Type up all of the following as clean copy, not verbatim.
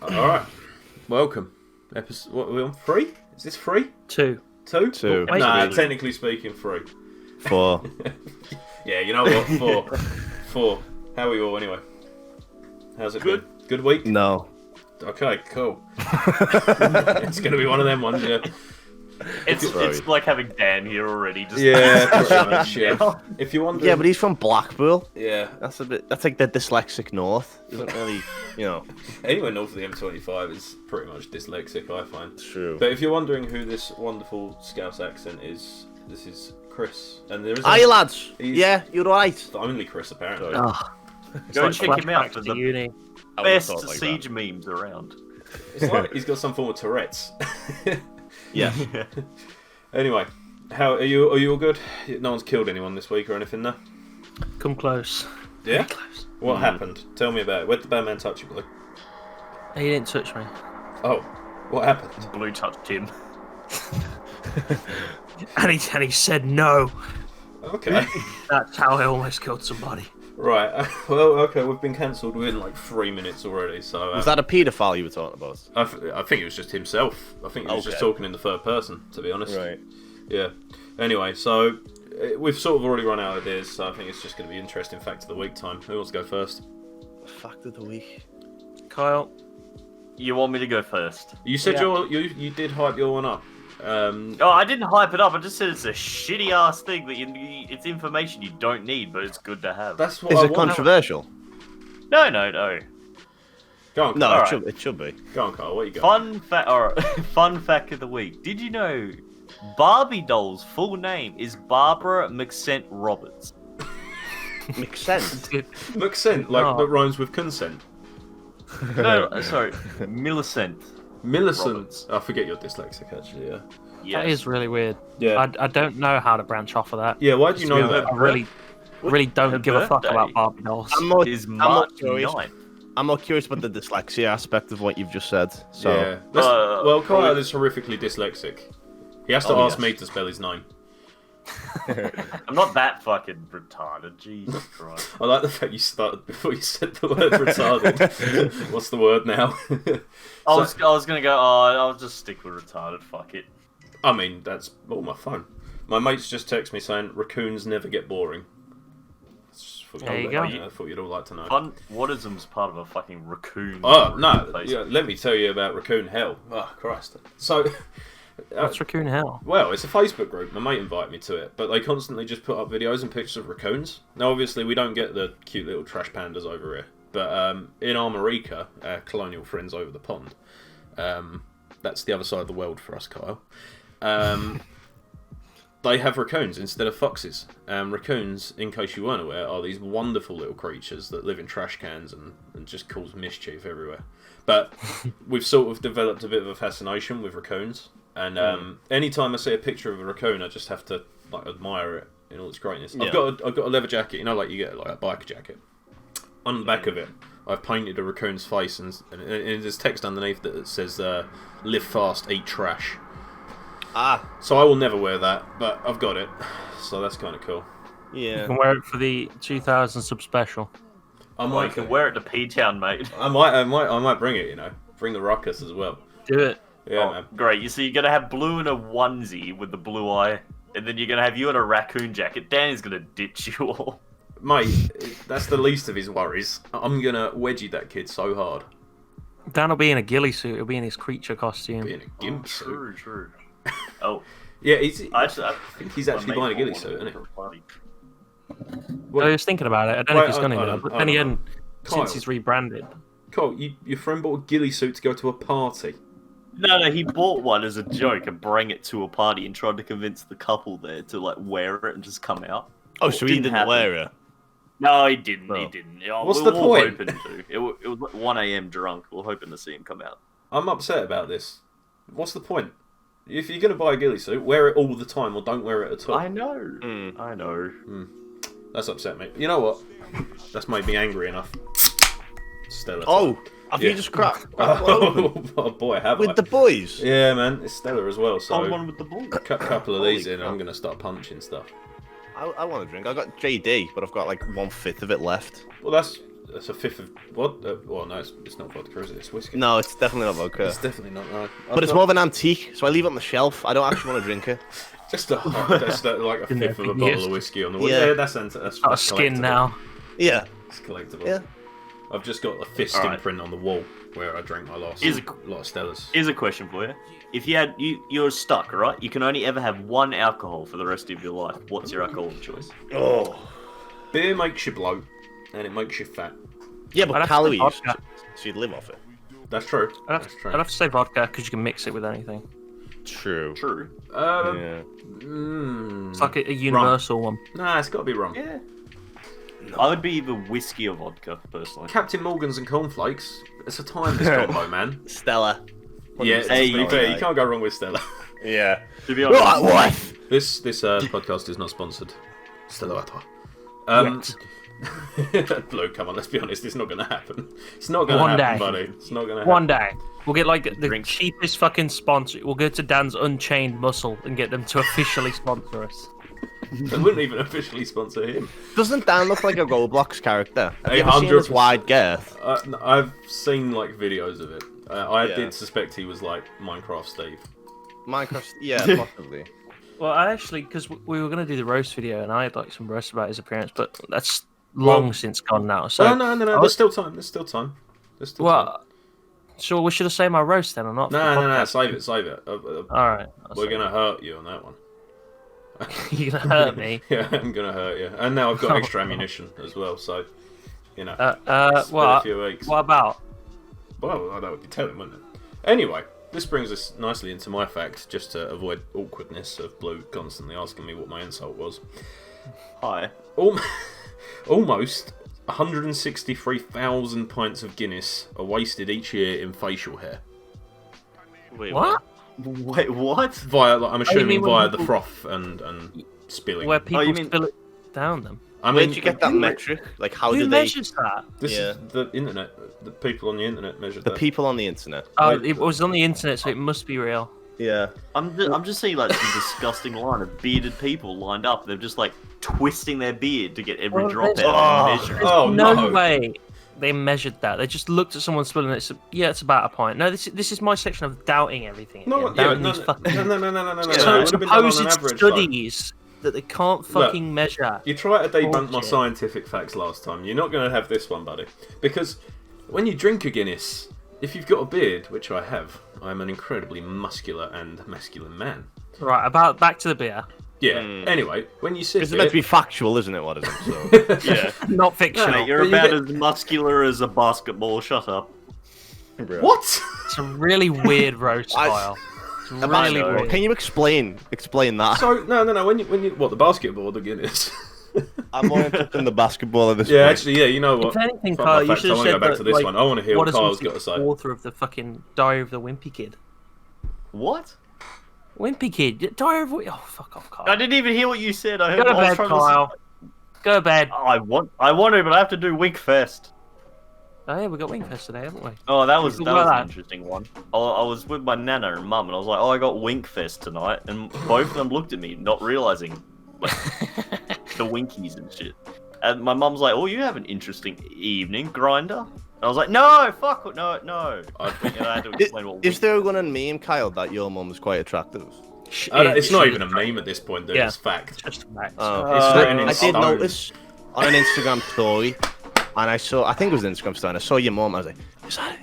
Alright, welcome. Episode, what are we on? 3? Is this 3? 2. 2? 2. Nah, technically speaking, 3. 4. Yeah, you know what? 4. 4. How are you all anyway? How's it been? Good week? No. Okay, cool. It's going to be one of them ones, yeah. It's like having Dan here already. Just Yeah, pretty much, yeah. If you're wondering... Yeah, but he's from Blackpool. Yeah. That's like the dyslexic north. Isn't really, Anywhere north of the M25 is pretty much dyslexic, I find. True. But if you're wondering who this wonderful Scouse accent is, this is Chris. And there is Hi, lads. Yeah, you're right. the only Chris, apparently. Oh, Go check him out for to the uni. best siege memes around. It's like he's got some form of Tourette's. Yeah. Anyway, how are you? Are you all good? No one's killed anyone this week or anything, no? Come close. Yeah. Very close. What happened? Tell me about it. Where'd the bad man touch you, Blue? He didn't touch me. Oh, what happened? Blue touched him. And he said no. Okay. That's how I almost killed somebody. Right. Well, okay. We've been cancelled within like 3 minutes already. So Was that a paedophile you were talking about? I think it was just himself. I think he was just talking in the third person, to be honest. Right. Yeah. Anyway, so we've sort of already run out of ideas, so I think it's just going to be interesting fact of the week time. Who wants to go first? Fact of the week. Kyle. You want me to go first? You said Yeah. you did hype your one up. Oh, I didn't hype it up. I just said it's a shitty ass thing that it's information you don't need, but it's good to have. That's what Is I it want. controversial? No. Go on, No, Carl. it should be. Go on, Carl. What you got? Fun fact of the week. Did you know Barbie doll's full name is Barbara McSent Roberts? Makes sense. Accent, like Oh. that rhymes with consent. No, sorry, Millicent. Millicent. Roberts. I forget you're dyslexic, actually. Yeah. Yes. That is really weird. Yeah. I don't know how to branch off of that. Yeah. Why do you know that? I really don't Her give a fuck birthday about Barbie dolls. I'm more, Is I'm March more curious. 9th. I'm more curious about the dyslexia aspect of what you've just said. So Yeah. Well, Kyle probably- is horrifically dyslexic. He has to Oh, ask yes. me to spell his name. I'm not that fucking retarded. Jesus Christ. I like the fact you started before you said the word retarded. What's the word now? I was gonna go. Oh, I'll just stick with retarded. Fuck it. I mean, that's my phone. My mates just text me saying raccoons never get boring. There you go. I thought you'd all like to know. Fun. Wadism's part of a fucking raccoon. Oh no! place. Yeah, let me tell you about raccoon hell. Oh Christ! So. What's raccoon hell? Well, it's a Facebook group. My mate invited me to it, but they constantly just put up videos and pictures of raccoons. Now, obviously, we don't get the cute little trash pandas over here, but in Armorica, our colonial friends over the pond, that's the other side of the world for us, Kyle. They have raccoons instead of foxes. Raccoons, in case you weren't aware, are these wonderful little creatures that live in trash cans and just cause mischief everywhere. But we've sort of developed a bit of a fascination with raccoons. And anytime I see a picture of a raccoon, I just have to like admire it in all its greatness. Yeah. I've got a leather jacket, you know, like you get like a biker jacket. On the back of it, I've painted a raccoon's face, and there's text underneath that says "Live fast, eat trash." So I will never wear that, but I've got it, so that's kind of cool. You yeah. can wear it for the 2000 sub special. I Well, you might can wear it to P-Town, mate. I might bring it. You know, bring the ruckus as well. Do it. Yeah, Oh, man. great. So you're gonna have Blue in a onesie with the blue eye, and then you're gonna have you in a raccoon jacket. Danny's gonna ditch you all. Mate, that's the least of his worries. I'm gonna wedgie that kid so hard. Dan will be in a ghillie suit. He'll be in his creature costume. Being a gimp suit. True. Oh, Yeah, I think he's actually buying a ghillie suit, isn't it? I was thinking about it. I don't know if he's going hold to, on, but hold then he on. hadn't Kyle. since he's rebranded. Cole, your friend bought a ghillie suit to go to a party. No, he bought one as a joke and bring it to a party and tried to convince the couple there to like wear it and just come out. Oh, so he didn't happen. wear it. No, he didn't. Oh. He didn't. Oh, What's we the were point? hoping to. It was like 1 a.m. drunk. We were hoping to see him come out. I'm upset about this. What's the point? If you're gonna buy a ghillie suit, wear it all the time or don't wear it at all. I know. I know. That's upset me. You know what? That's made me angry enough. Stella. Oh, have Yeah. you just cracked open Oh boy, have I? with the boys? Yeah, man, it's Stella as well. So Someone with the ball. couple of these Holy in, crap. I'm gonna start punching stuff. I want a drink. I got JD, but I've got like 1/5 of it left. Well, that's That's a fifth of what? Well, no, it's not vodka, is it? It's whiskey. No, it's definitely not vodka. It's definitely not. No. But it's more of an antique, so I leave it on the shelf. I don't actually want to drink it. Just like a fifth of a bottle of whiskey on the wall. Yeah. Yeah, that's Got a skin collectible. now. Yeah. It's collectible. Yeah. I've just got a fist imprint on the wall where I drank my last lot of Stellas. Here's a question for you. If you're stuck, right? You can only ever have one alcohol for the rest of your life. What's your alcohol of choice? Oh. Beer makes you bloat, and it makes you fat. Yeah, I'd but have to calories, say vodka. so you'd live off it. That's true. I'd That's true. have to say vodka because you can mix it with anything. True. True. Yeah. It's like a universal one. Nah, it's got to be rum. Yeah. I would be either whiskey or vodka, personally. Captain Morgan's and cornflakes. It's a timeless combo, man. Stella. Yeah, Hey, to be fair, you can't go wrong with Stella. Yeah. To be honest, What? This podcast is not sponsored. Stella Artois. Blue, come on, let's be honest, it's not going to happen. It's not going to One happen, day. buddy. It's not going to happen. One day. We'll get like the Drink. cheapest fucking sponsor. We'll go to Dan's Unchained Muscle and get them to officially sponsor us. They wouldn't even officially sponsor him. Doesn't Dan look like a Roblox character? Have you ever seen 100%. his wide girth? I've seen like videos of it. I Yeah. did suspect he was like Minecraft Steve. Minecraft? Yeah, possibly. Well, I actually, because we were going to do the roast video and I had like some roast about his appearance, but that's long since gone now. So Oh, no. There's still time. There's still time. well, sure, we should have saved my roast then or not? for the No. podcast? Save it. Alright. We're going to hurt you on that one. You're going to hurt me. Yeah, I'm going to hurt you. And now I've got extra ammunition as well, so, you know. it's been a What? few weeks. What about? Well, that would be telling, wouldn't it? Anyway, this brings us nicely into my fact, just to avoid awkwardness of Blue constantly asking me what my insult was. hi. Almost 163,000 pints of Guinness are wasted each year in facial hair. Wait, What? Wait, what? Via, like, I'm assuming mean when via the people- froth and spilling. Where people you mean- spill it down them? I mean, Where did you get that metric? Like, how Who did they... measures that? This Yeah. is the internet. The people on the internet measured The that. people on the internet. Oh, Wait, it was on the internet, so it must be real. Yeah. I'm just seeing like some disgusting line of bearded people lined up. They're just like twisting their beard to get every Well, drop there's- out and measure it. Oh, no no. way they measured that. They just looked at someone spilling it. So, yeah, it's about a pint. No, this is my section of doubting everything. No, again. yeah, Doubting no, these fucking no. so, It would have been done on supposed an average. Though. studies that they can't fucking measure. You tried to debunk my Bullshit. scientific facts last time. You're not going to have this one, buddy. Because when you drink a Guinness, if you've got a beard, which I have, I'm an incredibly muscular and masculine man. Right, back to the beer. Yeah. Anyway, when you sip It's meant to be it, factual, isn't it? What is it? So. Yeah. Not fictional. Mate, you're But you about get- as muscular as a basketball. Shut up. what? It's a really weird roast style. It's really know. weird. Can you explain that? So no. When you what the basketball or the Guinness? I'm more interested in the basketball at this Yeah, point. actually, yeah. You know what? If anything, Fuck Kyle, my you facts, should I have want to said go back that, to this like, one. I want to hear what Wadism Kyle's was got to the say. author of the fucking Diary of the Wimpy Kid. What? Wimpy Kid? Diary of... Oh, fuck off, Kyle. I didn't even hear what you said. I heard. Go to I was bed, trying Kyle. Go to bed. I want to, but I have to do Winkfest. Oh, yeah, we got Wingfest today, haven't we? Oh, that was Talk an about that. interesting one. I was with my nana and mum, and I was like, "Oh, I got Winkfest tonight," and both of them looked at me, not realizing like the Winkies and shit. And my mum's like, "Oh, you have an interesting evening, Grinder." And I was like, "No, fuck it, no." And I had to explain what. Is there going to meme, Kyle, that your mum is quite attractive? It's not even a meme at this point, dude. Yeah. It's fact. Just facts. It's written in I did stone. notice on an Instagram story, and I think it was an Instagram story, and I saw your mum. I was like,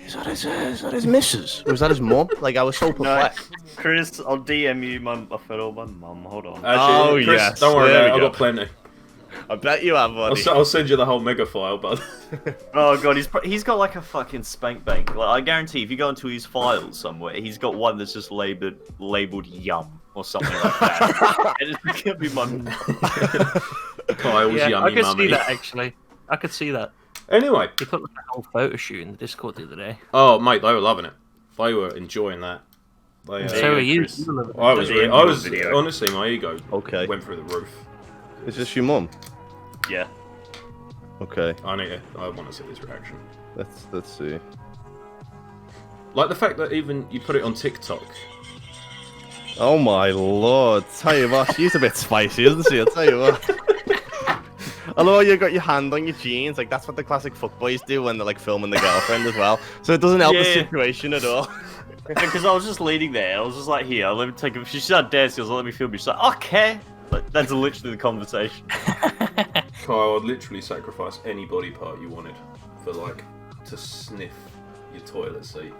is that his missus? Or is that his mum? Like, I was so No, perplexed. Chris, I'll DM you my photo of my mum. Hold on. Actually, Chris, yes. don't worry There about it. we I've go. got plenty. I bet you have, buddy. I'll send you the whole mega file, but Oh god, he's got like a fucking spank bank. Like I guarantee, if you go into his files somewhere, he's got one that's just labeled yum or something like that. And it's gonna be my. Kyle's yeah, I yummy could mummy. see that, actually. I could see that. Anyway, He put like a whole photo shoot in the Discord the other day. oh mate, they were loving it. They were enjoying that. They, So are you. Chris. You love it. I was, The really, end I of the was video. honestly, my ego Okay. went through the roof. Is this your mum? Yeah. Okay, I want to see this reaction. let's see. Like the fact that even you put it on TikTok. Oh my lord! Tell you what, she's a bit spicy, isn't she? I'll tell you what. I love how you got your hand on your jeans. Like that's what the classic fuckboys do when they're like filming the girlfriend as well. So it doesn't help the Yeah. situation at all. Because I was just leaning there. I was just like, here, let me take a... She started dancing. I was like, let me film you. She's like, okay. Like, that's literally the conversation. Kyle, I'd literally sacrifice any body part you wanted for, like, to sniff your toilet seat.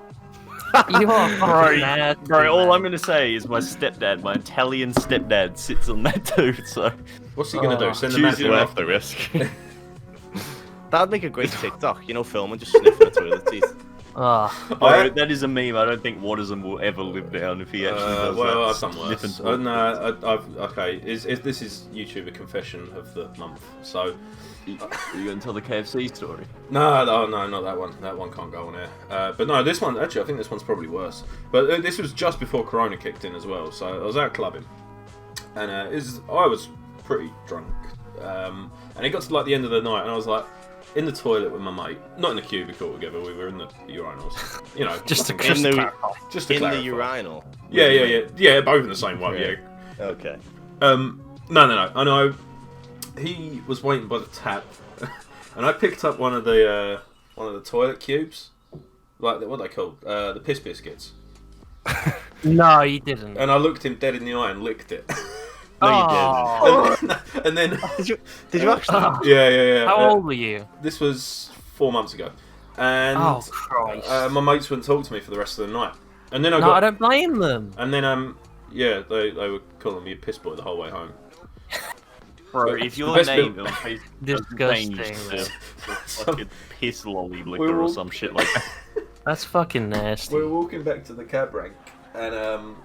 You are fucking mad, Bro, all man. I'm going to say is my stepdad, my Italian stepdad, sits on that too, so... What's he gonna do? Send the choose man your to Worth the risk. That'd make a great TikTok, you know, filming just sniffing the toilet seat. Ah, Bro, that is a meme. I don't think Wadism will ever live down if he actually does well, that. I've done worse. Sniffing No, okay. This is YouTuber confession of the month. So, Are you going to tell the KFC story? no, not that one. That one can't go on air. But no, this one actually, I think this one's probably worse. But this was just before Corona kicked in as well. So I was out clubbing, and I was pretty drunk. And it got to like the end of the night, and I was like in the toilet with my mate, not in the cubicle together. We were in the urinals, you know, just to nothing- clarify. just to In the clarify. urinal. Yeah, both in the same one. Yeah. Okay. No. I know. He was waiting by the tap, and I picked up one of the toilet cubes, like what are they called? The piss biscuits. No, you didn't. And I looked him dead in the eye and licked it. No, you Oh. and then Did you actually? yeah. How old were you? This was 4 months ago, and Oh, Christ. my mates wouldn't talk to me for the rest of the night. And then I don't blame them. And then yeah, they were calling me a piss boy the whole way home. Bro, But if the your best name bit- doesn't change Disgusting. to fucking piss lolly We liquor were or all- some shit like that. That's fucking nasty. We were walking back to the cab rank, and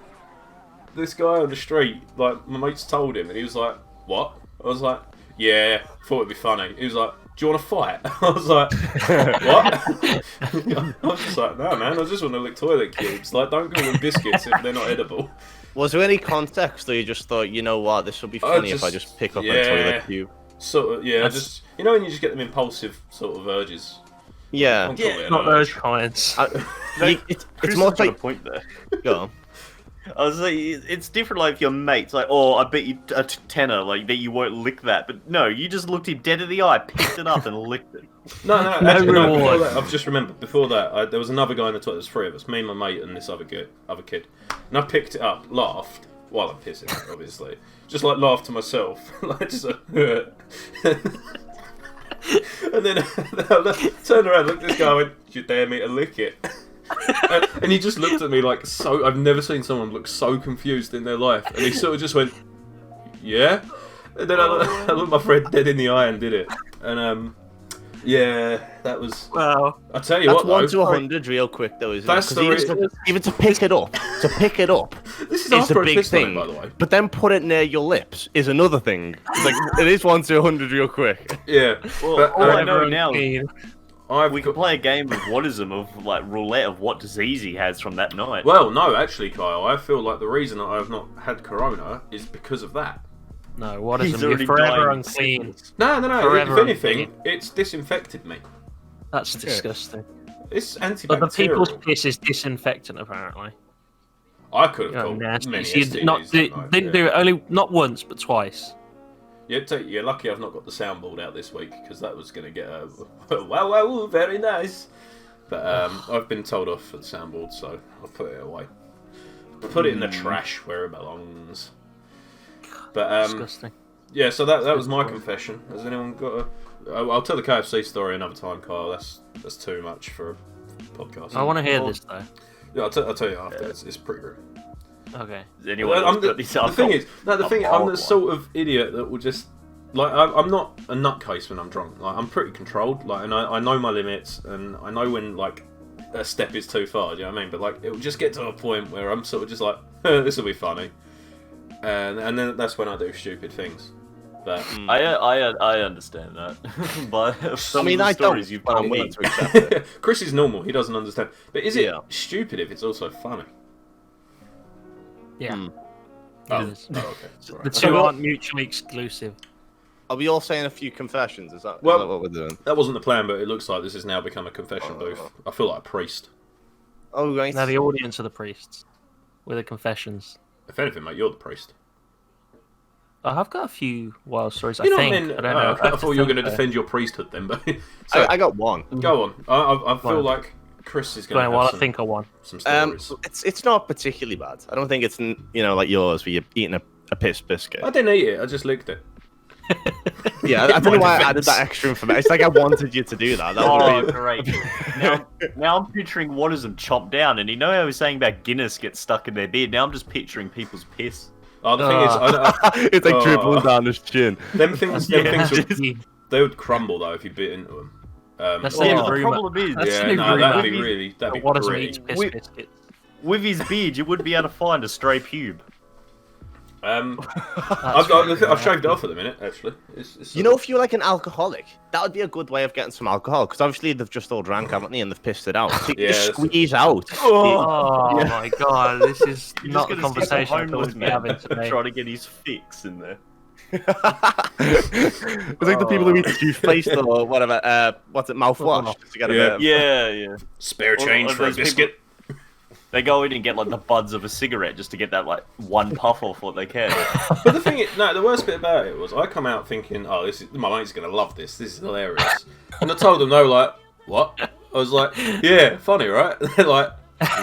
this guy on the street, like, my mates told him, and he was like, "What?" I was like, "Yeah, thought it'd be funny." He was like, "Do you want to fight?" I was like, "What?" I was just like, "No, man, I just want to lick toilet cubes. Like, don't call them biscuits if they're not edible." Was there any context, or you just thought, you know what, this would be funny if I just pick up a toilet cube? Sort of, yeah, just, you know when you just get them impulsive sort of urges? Yeah. I'll call it an Not urge. those kinds. It's Chris more has got a like. point there. Go on. I was like, it's different like if your mates, like, oh, I bet you a tenner, like, that you won't lick that. But no, you just looked him dead in the eye, picked it up and licked it. No, No actually, no, before reward. that, I've just remembered. Before that, there was another guy in the toilet. There's three of us, me, my mate, and this other kid. And I picked it up, laughed, while I'm pissing, obviously. Just like laughed to myself. Like, just and then I turned around, looked at this guy, and went, "Do you dare me to lick it?" And he just looked at me like so. I've never seen someone look so confused in their life. And he sort of just went, "Yeah." And then I looked my friend dead in the eye and did it. And yeah, that was. Wow. I tell you That's what, 1 though, to 100 real quick, though, isn't That's it? the 'Cause even to pick it up, this is is after the I big pissed on it, thing. by the way. But then put it near your lips is another thing. Like, it is 1 to 100 real quick. Yeah, Well, but all I know now is Keen. I've we got, can play a game of Wadism of like roulette of what disease he has from that night. well, no, actually, Kyle, I feel like the reason that I've not had corona is because of that. No, what He's is them? already You're forever dying. unclean. No. Forever If anything, unclean. it's disinfected me. That's disgusting. It's antibacterial. But the people's piss is disinfectant, apparently. I could have You know, caught nasty. many So you STDs that night, didn't do it only not once, but twice. You're lucky I've not got the soundboard out this week because that was going to get a wow, very nice. But I've been told off for the soundboard, so I'll put it away. Put it in the trash where it belongs. But Disgusting. yeah, so that was my confession. Has anyone got a? I'll tell the KFC story another time, Kyle. That's too much for a podcast. I want to hear this though. Yeah, I'll tell you after. It's pretty rude. Okay. Has anyone Well, else I'm got the this? thing is, no, the I've thing got I'm the one. sort of idiot that will just like I'm not a nutcase when I'm drunk. Like I'm pretty controlled. Like, and I know my limits, and I know when like a step is too far. Do you know what I mean? But like it will just get to a point where I'm sort of just like, this will be funny, and then that's when I do stupid things. But I understand that, but some of the I stories don't, you've but I'm told willing me. to accept it. Chris is normal. He doesn't understand. But is it Yeah. stupid if it's also funny? Yeah. Hmm. Oh, It is. oh okay. The Right. two aren't mutually exclusive. Are we all saying a few confessions? Is that Well- what we're doing? That wasn't the plan, but it looks like this has now become a confession booth. I feel like a priest. Oh, right. Now the audience are the priests with the confessions. If anything, mate, you're the priest. I've got a few wild stories. I You know think. what I mean? I don't know. I thought you were going to defend your priesthood then, but I got one. go on. I feel Well, like Chris is Go going on, to while have I think of one. some stories. It's not particularly bad. I don't think it's like yours where you're eating a piss biscuit. I didn't eat it. I just licked it. Yeah, I don't know why I defense. added that extra information. It's like I wanted you to do that. That Oh, would be... great. Now I'm picturing Wadism chopped down, and you know how I was saying about Guinness gets stuck in their beard? Now I'm just picturing people's piss. Oh, the thing is, It's like dribbling down his chin. them things they would crumble though if you bit into them. That's Yeah, the but the rumour. problem is, That's yeah, the no, rumour. that'd be What does great. eats piss We- biscuits? with his beard, you wouldn't be able to find a stray pube. I've shaved it off at the minute. Actually, it's You know, if you're like an alcoholic, that would be a good way of getting some alcohol. Because obviously they've just all drank, haven't they? And they've pissed it out. So you just Yeah, squeeze out. Oh my god, this is You're not just the gonna see some conversation I thought homeless we'd be man having today. trying to get his fix in there. It's like the people who eat toothpaste or whatever. What's it? Mouthwash. Just to get a Yeah. bit of- Yeah. spare change Or for a those biscuit. They go in and get like the buds of a cigarette just to get that like one puff off what they can. But the thing is, the worst bit about it was I come out thinking, oh, my mate's gonna love this. This is hilarious. And I told them, they were like, what? I was like, yeah, funny, right? They're like,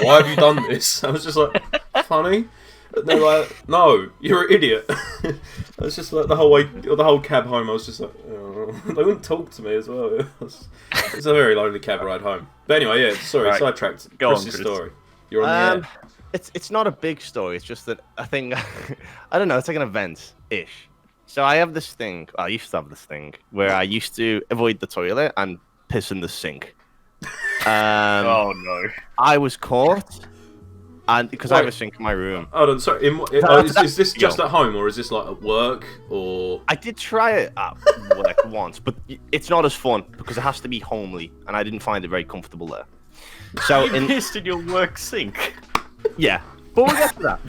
why have you done this? I was just like, funny. And they're like, no, you're an idiot. I was just like the whole cab home. I was just like, oh. They wouldn't talk to me as well. It was a very lonely cab ride home. But anyway, yeah, sorry, Right. sidetracked. Go on, Chris's Chris. story. You're on the air. It's not a big story. It's just that I think I don't know. It's like an event ish. So I have this thing. I used to have this thing where I used to avoid the toilet and piss in the sink. Oh no. I was caught, and because I have a Wait. sink in my room. Hold on, sorry. Is this just at home or is this like at work or? I did try it at work once, but it's not as fun because it has to be homely, and I didn't find it very comfortable there. So You pissed in your work sink. yeah, but we'll get to that.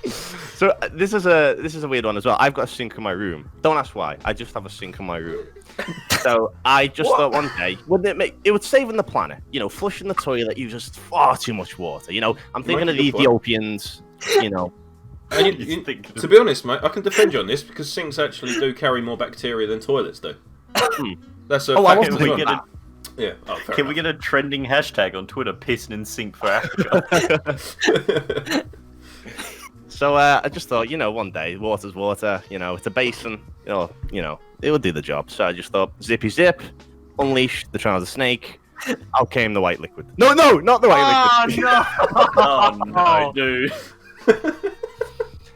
So this is a weird one as well. I've got a sink in my room. Don't ask why. I just have a sink in my room. So I just thought one day, it would save on the planet. You know, flushing the toilet uses far too much water. You know, I'm thinking of the Ethiopians. You know, And to be honest, mate, I can defend you on this because sinks actually do carry more bacteria than toilets do. That's a I fact wasn't as well. thinking that. Yeah. Oh, fair Can we get a trending hashtag on Twitter? Pissing in sink for Africa. enough. So I just thought, one day, water's water. You know, it's a basin. You know, it will do the job. So I just thought, zippy zip, unleash the trouser snake. Out came the white liquid. No, not the white liquid. Oh no, dude.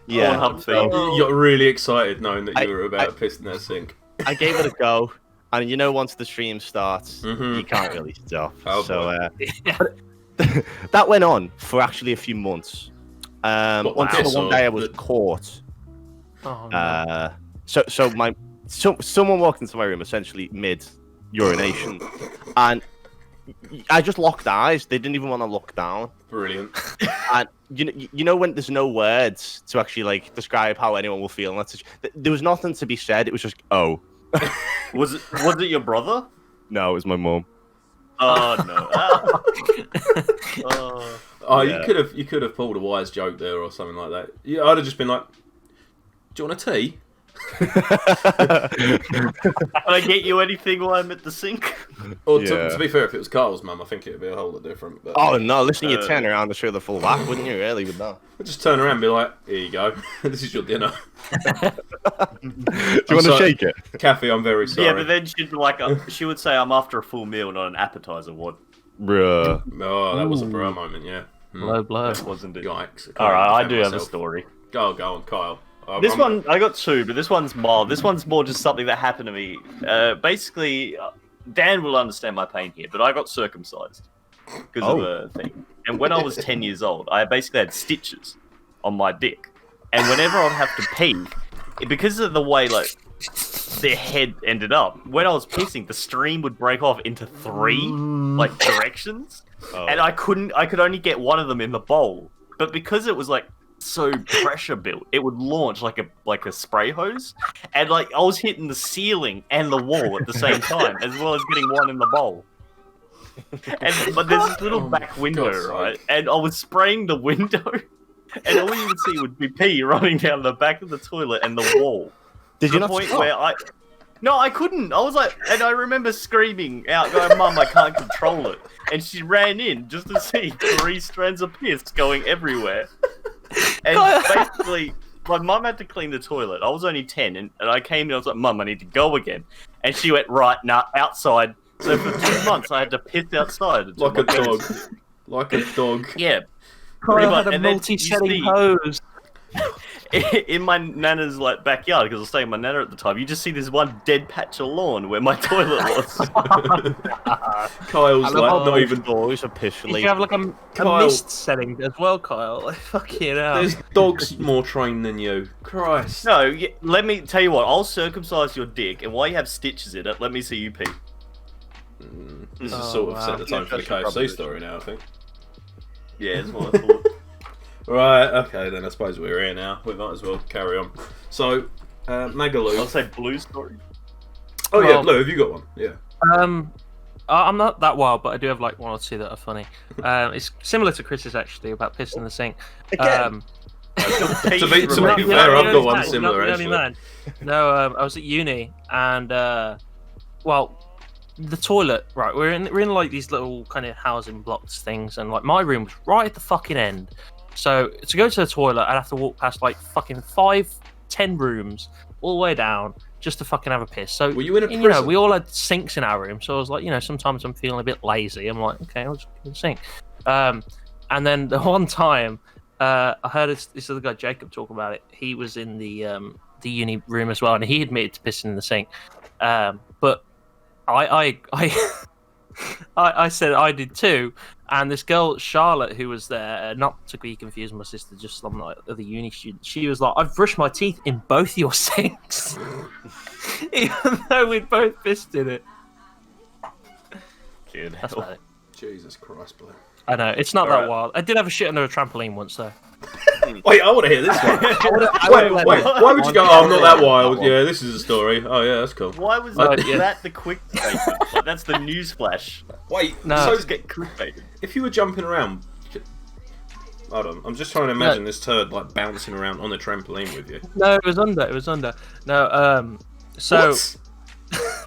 Yeah. Oh, so You got really excited knowing that I- you were about to piss in that sink. I gave it a go, and once the stream starts, you can't really stop. Oh, So that went on for actually a few months. What, Until piss one or day I was the- caught. Oh, no. Someone walked into my room essentially mid urination, and I just locked eyes. They didn't even want to look down. Brilliant. And you know when there's no words to actually like describe how anyone will feel, and there was nothing to be said. It was just Was it your brother? no, it was my mum. Oh no. Oh, Yeah. you could have pulled a wise joke there or something like that. Yeah, I'd have just been like, "Do you want a tea?" Can I get you anything while I'm at the sink? Or Yeah. to be fair, if it was Carl's mum, I think it'd be a whole lot different. But Oh no! Listen, you turn around to show the full back, wouldn't you? Really, with that. I'd just turn around and be like, "Here you go. This is your dinner." Do you want to sorry. shake it? Kathy, I'm very sorry. Yeah, but then she'd be like, she would say, "I'm after a full meal, not an appetizer." What? Bruh. Oh, that was a bro moment, yeah. Blow, blow. Wasn't it? Yikes. I can't All right, I defend do have a myself. story. Go on, Kyle. This one, I got two, but this one's mild. This one's more just something that happened to me. Basically, Dan will understand my pain here, but I got circumcised because of a thing. And when I was 10 years old, I basically had stitches on my dick. And whenever I'd have to pee, because of the way, like, their head ended up, when I was pissing, the stream would break off into three, like, directions. Oh. And I could only get one of them in the bowl. But because it was, like, so pressure built, it would launch like a spray hose, and like I was hitting the ceiling and the wall at the same time, as well as getting one in the bowl. But there's this little back window, God's right? sake. And I was spraying the window, and all you would see would be pee running down the back of the toilet and the wall. Did To you the not point stop? where No, I couldn't. I was like, and I remember screaming out, going, "Mum, I can't control it." And she ran in just to see 3 strands of piss going everywhere. And basically, my mum had to clean the toilet. I was only 10, and I came in, I was like, "Mum, I need to go again." And she went, "Right, nah, outside." So for 2 months, I had to piss outside. until Like a my dog. parents- Like a dog. Yeah. Kyle much, had a and then multi-setting you see- hose. In my nana's like backyard, because I was staying with my nana at the time, you just see this one dead patch of lawn where my toilet was. Kyle's like not even. Always a piss Did you leak. have like a Kyle- mist setting as well, Kyle? Like, fucking hell. There's dogs more trained than you. Christ. No, let me tell you what. I'll circumcise your dick, and while you have stitches in it, let me see you pee. This is Oh, sort of wow. set the tone for the Yeah, that's KFC rubbish. story now, I think. Yeah, that's what I thought. Right, okay, then I suppose we're here now. We might as well carry on. So, I'll Magaloo. say Blue story. Oh, yeah, Well- Blue, have you got one? Yeah. I'm not that wild, but I do have like 1 or 2 that are funny. It's similar to Chris's actually about pissing in the sink. Again? To be You're fair, not- I've you're got not one mad, similar, you're not the only actually. man. No, I was at uni and well, the toilet. Right, we're in like these little kind of housing blocks things, and like my room was right at the fucking end. So to go to the toilet, I'd have to walk past like fucking 5-10 rooms all the way down just to fucking have a piss. So Were you in a and, you know, prison? we all had sinks in our room, so I was like, you know, sometimes I'm feeling a bit lazy. I'm like, okay, I'll just go to the sink. And then the one time, I heard this other guy Jacob talk about it. He was in the uni room as well, and he admitted to pissing in the sink. But I said I did too. And this girl Charlotte, who was there, not to be confused with my sister, just some like other uni student, she was like, "I've brushed my teeth in both your sinks," even though we'd both pissed in it. Kid. That's about it. Jesus Christ, Blue. I know it's not Alright. that wild. I did have a shit under a trampoline once though. Wait, I want to hear this one. I Wait, why would you go, oh, I'm not that wild? Yeah, this is a story. Oh, yeah, that's cool. Why was Yeah. that the quick statement? Like, that's the news flash. Wait, No. so Just get clickbaited. if you were jumping around... Hold on, I'm just trying to imagine this turd, like, bouncing around on the trampoline with you. No, it was under. It was under. No, so What?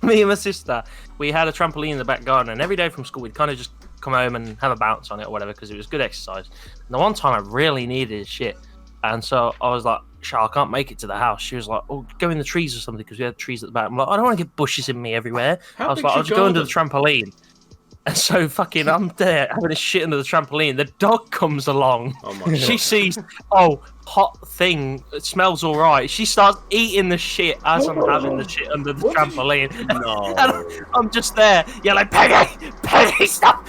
me and my sister, we had a trampoline in the back garden, and every day from school we'd kind of just come home and have a bounce on it or whatever because it was good exercise. And the one time I really needed shit, and so I was like, "Char, I can't make it to the house." She was like, "Oh, go in the trees or something," because we had trees at the back. I'm like, "I don't want to get bushes in me everywhere." How I was big's like, your "I'll just go under the garden? trampoline." And so fucking, I'm there having a shit under the trampoline. The dog comes along. Oh my She God. sees, oh, hot thing. It smells all right. She starts eating the shit as I'm having the shit under the trampoline. No. And I'm just there, yelling, Peggy, stop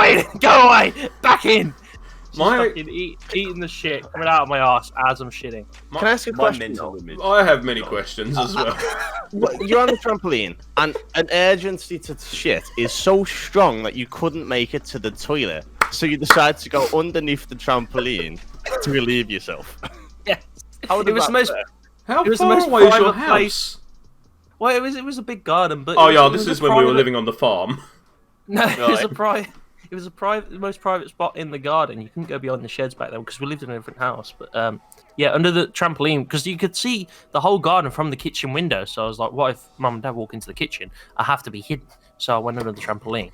eating, go away, back in. She's My- fucking eating the shit coming out of my ass as I'm shitting. Can I ask you a My question? mental image. I have many questions as well. You're on the trampoline, and an urgency to shit is so strong that you couldn't make it to the toilet, so you decide to go underneath the trampoline to relieve yourself. Yeah, How it did was that the most. work? How It was the far most away is your private house? place. Well, it was a big garden, but Oh, it yeah, was this a is when we were private- living on the farm. No, it was a Right. private. It was the most private spot in the garden. You couldn't go beyond the sheds back then because we lived in a different house. But yeah, under the trampoline because you could see the whole garden from the kitchen window. So I was like, what if Mum and Dad walk into the kitchen? I have to be hidden. So I went under the trampoline.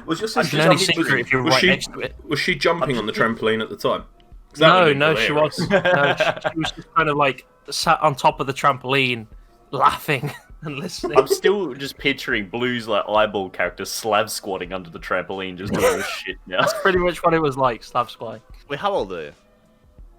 Was your You sister can only jumping- see her if you're was right she, next to it. Was she jumping on the trampoline at the time? 'Cause that would've No, been she hilarious. wasn't. No, she was just kind of like sat on top of the trampoline, laughing and listening. I'm still just picturing Blue's like eyeball character slab squatting under the trampoline, just doing this shit now. That's pretty much what it was like, slap squatting. Wait, how old are you?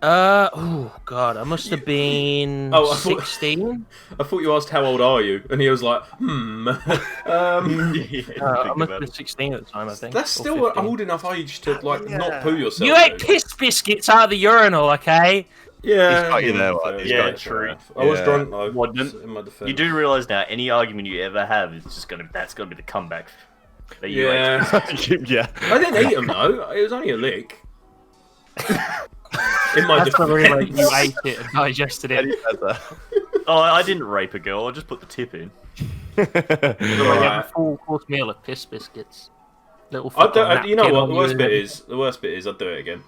Oh god, I must have been Oh, I thought- 16. I thought you asked how old are you, and he was like, I Think must have about been it. 16 at the time, I think. that's or still an 15. old enough age to like Yeah. not poo yourself. You ate dude. piss biscuits out of the urinal, okay? Yeah, He's got you there, fair, Wad. Yeah, fair true. enough. I was Yeah. drunk though. Well, didn't- in my defense. You do realize now, any argument you ever have is just that's gonna be the comeback. That you ate. Yeah, Yeah. I didn't eat them though. It was only a lick. In my That's not really like defense. you ate it and digested it. Any better? Oh, I didn't rape a girl. I just put the tip in. Like Right. a full course meal of piss biscuits. Little I fucking don't, you know napkin what? on The worst you bit and is. The worst bit is I'd do it again.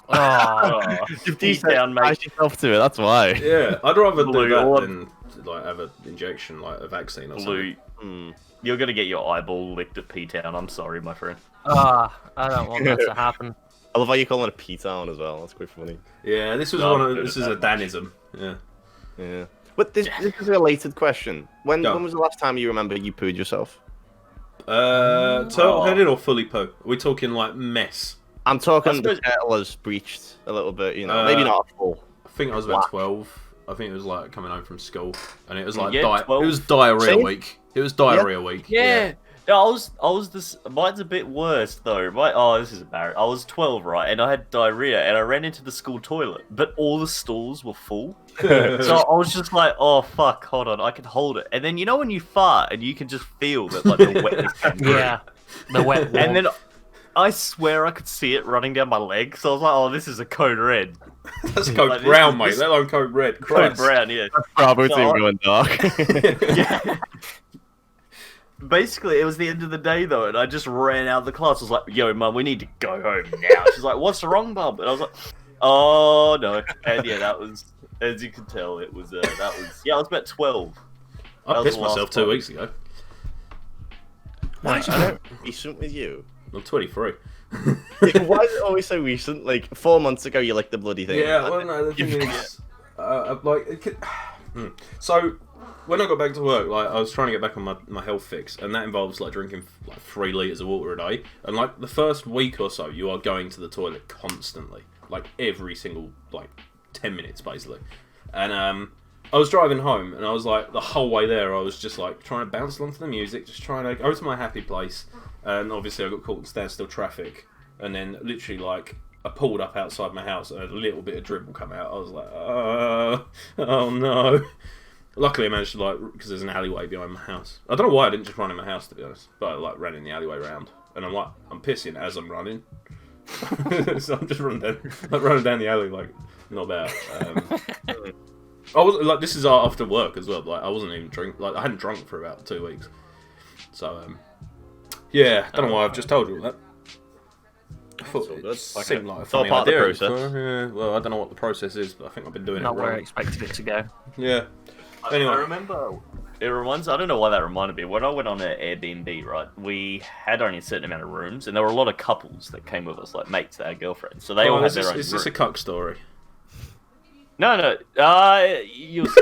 Oh, You've P-Town, mate. desensitized yourself to it, that's why. Yeah, I'd rather do Blue, that or- than like have an injection, like a vaccine or something. Blue, you're gonna get your eyeball licked at P-Town. I'm sorry, my friend. I don't want that to happen. I love how you call it a P-Town as well, that's quite funny. Yeah, this was No, this is a Danism. Yeah. Yeah. But this is a related question. When Go. when was the last time you remember you pooed yourself? Turtle-headed or fully poo? Are we talking like mess? I'm talking I the suppose- turtle has breached a little bit, you know, maybe not a full. I think I was about Whack. 12. I think it was like coming home from school, and it was like Yeah, it 12. was diarrhea Same. week. It was diarrhea week. Yeah. No, I was this. Mine's a bit worse though. This is embarrassing. I was 12, right, and I had diarrhea, and I ran into the school toilet, but all the stalls were full. So I was just like, oh fuck, hold on, I can hold it. And then you know when you fart and you can just feel that like the wetness comes through. Yeah, the wet. And then I swear I could see it running down my leg. So I was like, oh, this is a code red. That's code Like, this brown, is- mate. this- Let alone code red. Code Christ. brown, yeah. Bravo So team I- going dark. Yeah. Basically, it was the end of the day though, and I just ran out of the class. I was like, "Yo, mum, we need to go home now." She's like, "What's wrong, mum?" And I was like, "Oh no!" And yeah, that was, as you can tell, it was I was about 12. I That was pissed the last myself 2 time. weeks ago. Why is it recent with you? I'm 23. Why is it always so recent? Like 4 months ago, you liked the bloody thing. Yeah, well, no, the thing is, like, it could... So, when I got back to work, like, I was trying to get back on my health fix, and that involves, like, drinking, like, 3 litres of water a day. And, like, the first week or so, you are going to the toilet constantly. Like, every single, like, 10 minutes, basically. And, I was driving home, and I was, like, the whole way there, I was just, like, trying to bounce along to the music, just trying to go to my happy place. And, obviously, I got caught in standstill traffic. And then, literally, like... I pulled up outside my house and a little bit of dribble come out. I was like, oh no. Luckily I managed to, like, because there's an alleyway behind my house. I don't know why I didn't just run in my house, to be honest. But I, like, ran in the alleyway round. And I'm like, I'm pissing as I'm running. So I'm just running down the alley, like, not bad. I was like, this is after work as well. Like, I wasn't even I hadn't drunk for about 2 weeks. So, yeah, I don't know why I've just told you all that. I thought all it good. seemed like a It's all funny part of the idea. process. Yeah, well, I don't know what the process is, but I think I've been doing Not it where I wrong. expected it to go. Yeah. I Anyway. remember. It reminds. I don't know why that reminded me. When I went on an Airbnb, right, we had only a certain amount of rooms, and there were a lot of couples that came with us, like mates that had girlfriends. So they all had their own. Is this a room. cuck story? No. You'll see.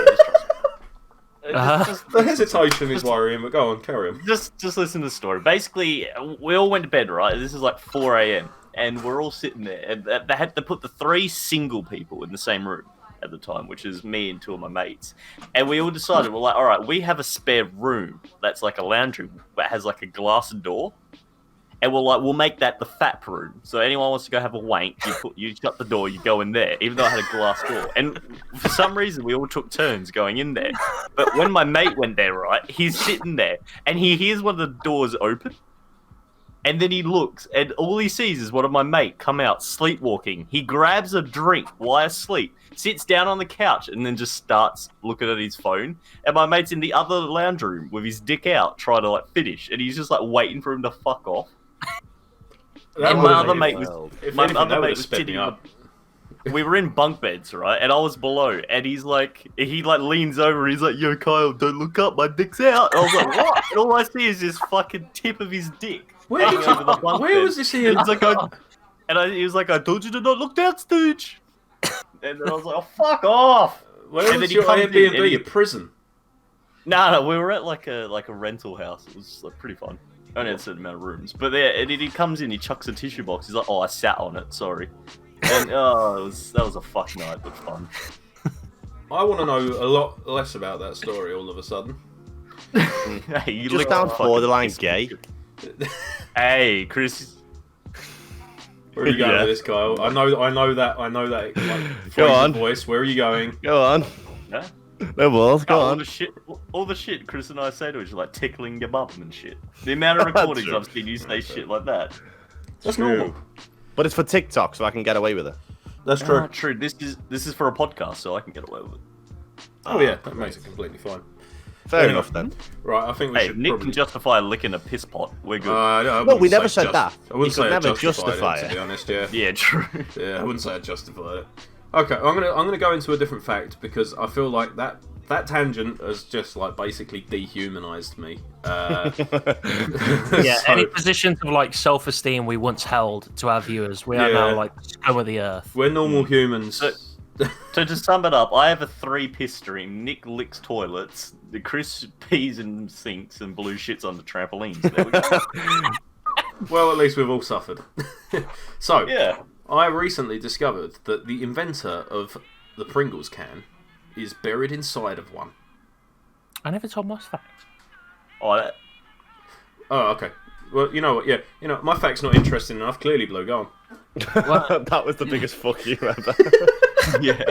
Just trust me. The hesitation is worrying, but go on, carry on. Just listen to the story. Basically, we all went to bed, right? This is like 4 a.m. and we're all sitting there. And they had to put the 3 single people in the same room at the time, which is me and 2 of my mates. And we all decided, we're like, all right, we have a spare room that's like a lounge room that has like a glass door. And we'll make that the fap room. So anyone wants to go have a wank, you shut the door, you go in there, even though it had a glass door. And for some reason, we all took turns going in there. But when my mate went there, right, he's sitting there, and he hears one of the doors open. And then he looks, and all he sees is one of my mate come out sleepwalking. He grabs a drink while asleep, sits down on the couch, and then just starts looking at his phone. And my mate's in the other lounge room with his dick out, trying to like finish, and he's just like waiting for him to fuck off. And my other mate was sitting up. We were in bunk beds, right? And I was below, and he leans over, he's like, "Yo, Kyle, don't look up, my dick's out." And I was like, "What?" And all I see is this fucking tip of his dick. Where was this here? He was like, he was like, "I told you to not look down, Stooge." And then I was like, "Oh, fuck off!" Where And was then he your comes in, Airbnb? and he- Your prison? No, we were at like a rental house. It was like pretty fun. Only had a certain amount of rooms, but there, and he comes in, he chucks a tissue box. He's like, "Oh, I sat on it, sorry." And that was a fuck night, but fun. I want to know a lot less about that story all of a sudden. Hey, you Just licked sounds the fucking borderline piss. gay. Hey, Chris. Where are you going Yeah. with this, Kyle? I know that like Go on. voice. Where are you going? Go on. Huh? No balls, go all on. the shit Chris and I say to each other, like tickling your bum and shit. The amount of recordings True. I've seen you say shit like that. That's True. normal. But it's for TikTok, so I can get away with it. That's Ah, true. This is for a podcast, so I can get away with it. Oh yeah, that makes it completely fine. Fair enough then. Right, I think we Hey, should Nick probably... can justify licking a piss pot. We're good. No, we never said that. I wouldn't You say could I never justified justify it, to it. be honest, yeah. Yeah, true. Yeah, I wouldn't say I justified it. Okay, I'm gonna go into a different fact because I feel like that tangent has just like basically dehumanized me. Yeah, so- any positions of like self-esteem we once held to our viewers, we are Yeah. now like scum of the earth. We're normal humans. So to sum it up, I have a 3-piss stream. Nick licks toilets. The Chris pees in sinks, and Blue shits on the trampolines. There we go. Well, at least we've all suffered. So, Yeah. I recently discovered that the inventor of the Pringles can is buried inside of one. I never told my facts. Oh, that, Oh, okay. Well, you know what? Yeah, you know, my fact's not interesting enough. Clearly, Blue, go on. That was the biggest fuck you ever. yeah.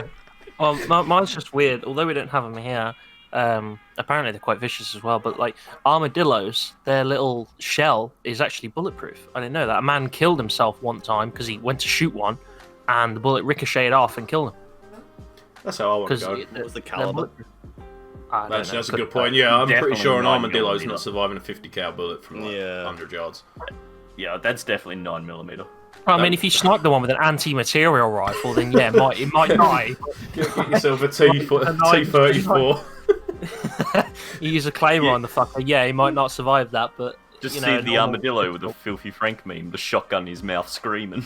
Well, mine's just weird. Although we don't have them here, apparently they're quite vicious as well. But like armadillos, their little shell is actually bulletproof. I didn't know that. A man killed himself one time because he went to shoot one, and the bullet ricocheted off and killed him. That's how I want to Because go. What was the caliber? That's a good point. Yeah, I'm pretty Definitely sure an 9 armadillo's millimeter. not surviving a 50 cal bullet from like Yeah. 100 yards. Yeah, that's definitely 9mm. I mean, if you snipe the one with an anti-material rifle, then yeah, it might die. Get yourself a T34. You use a claymore on the fucker, yeah, he might not survive that, but Just you see know, the armadillo with the filthy Frank meme, the shotgun in his mouth screaming.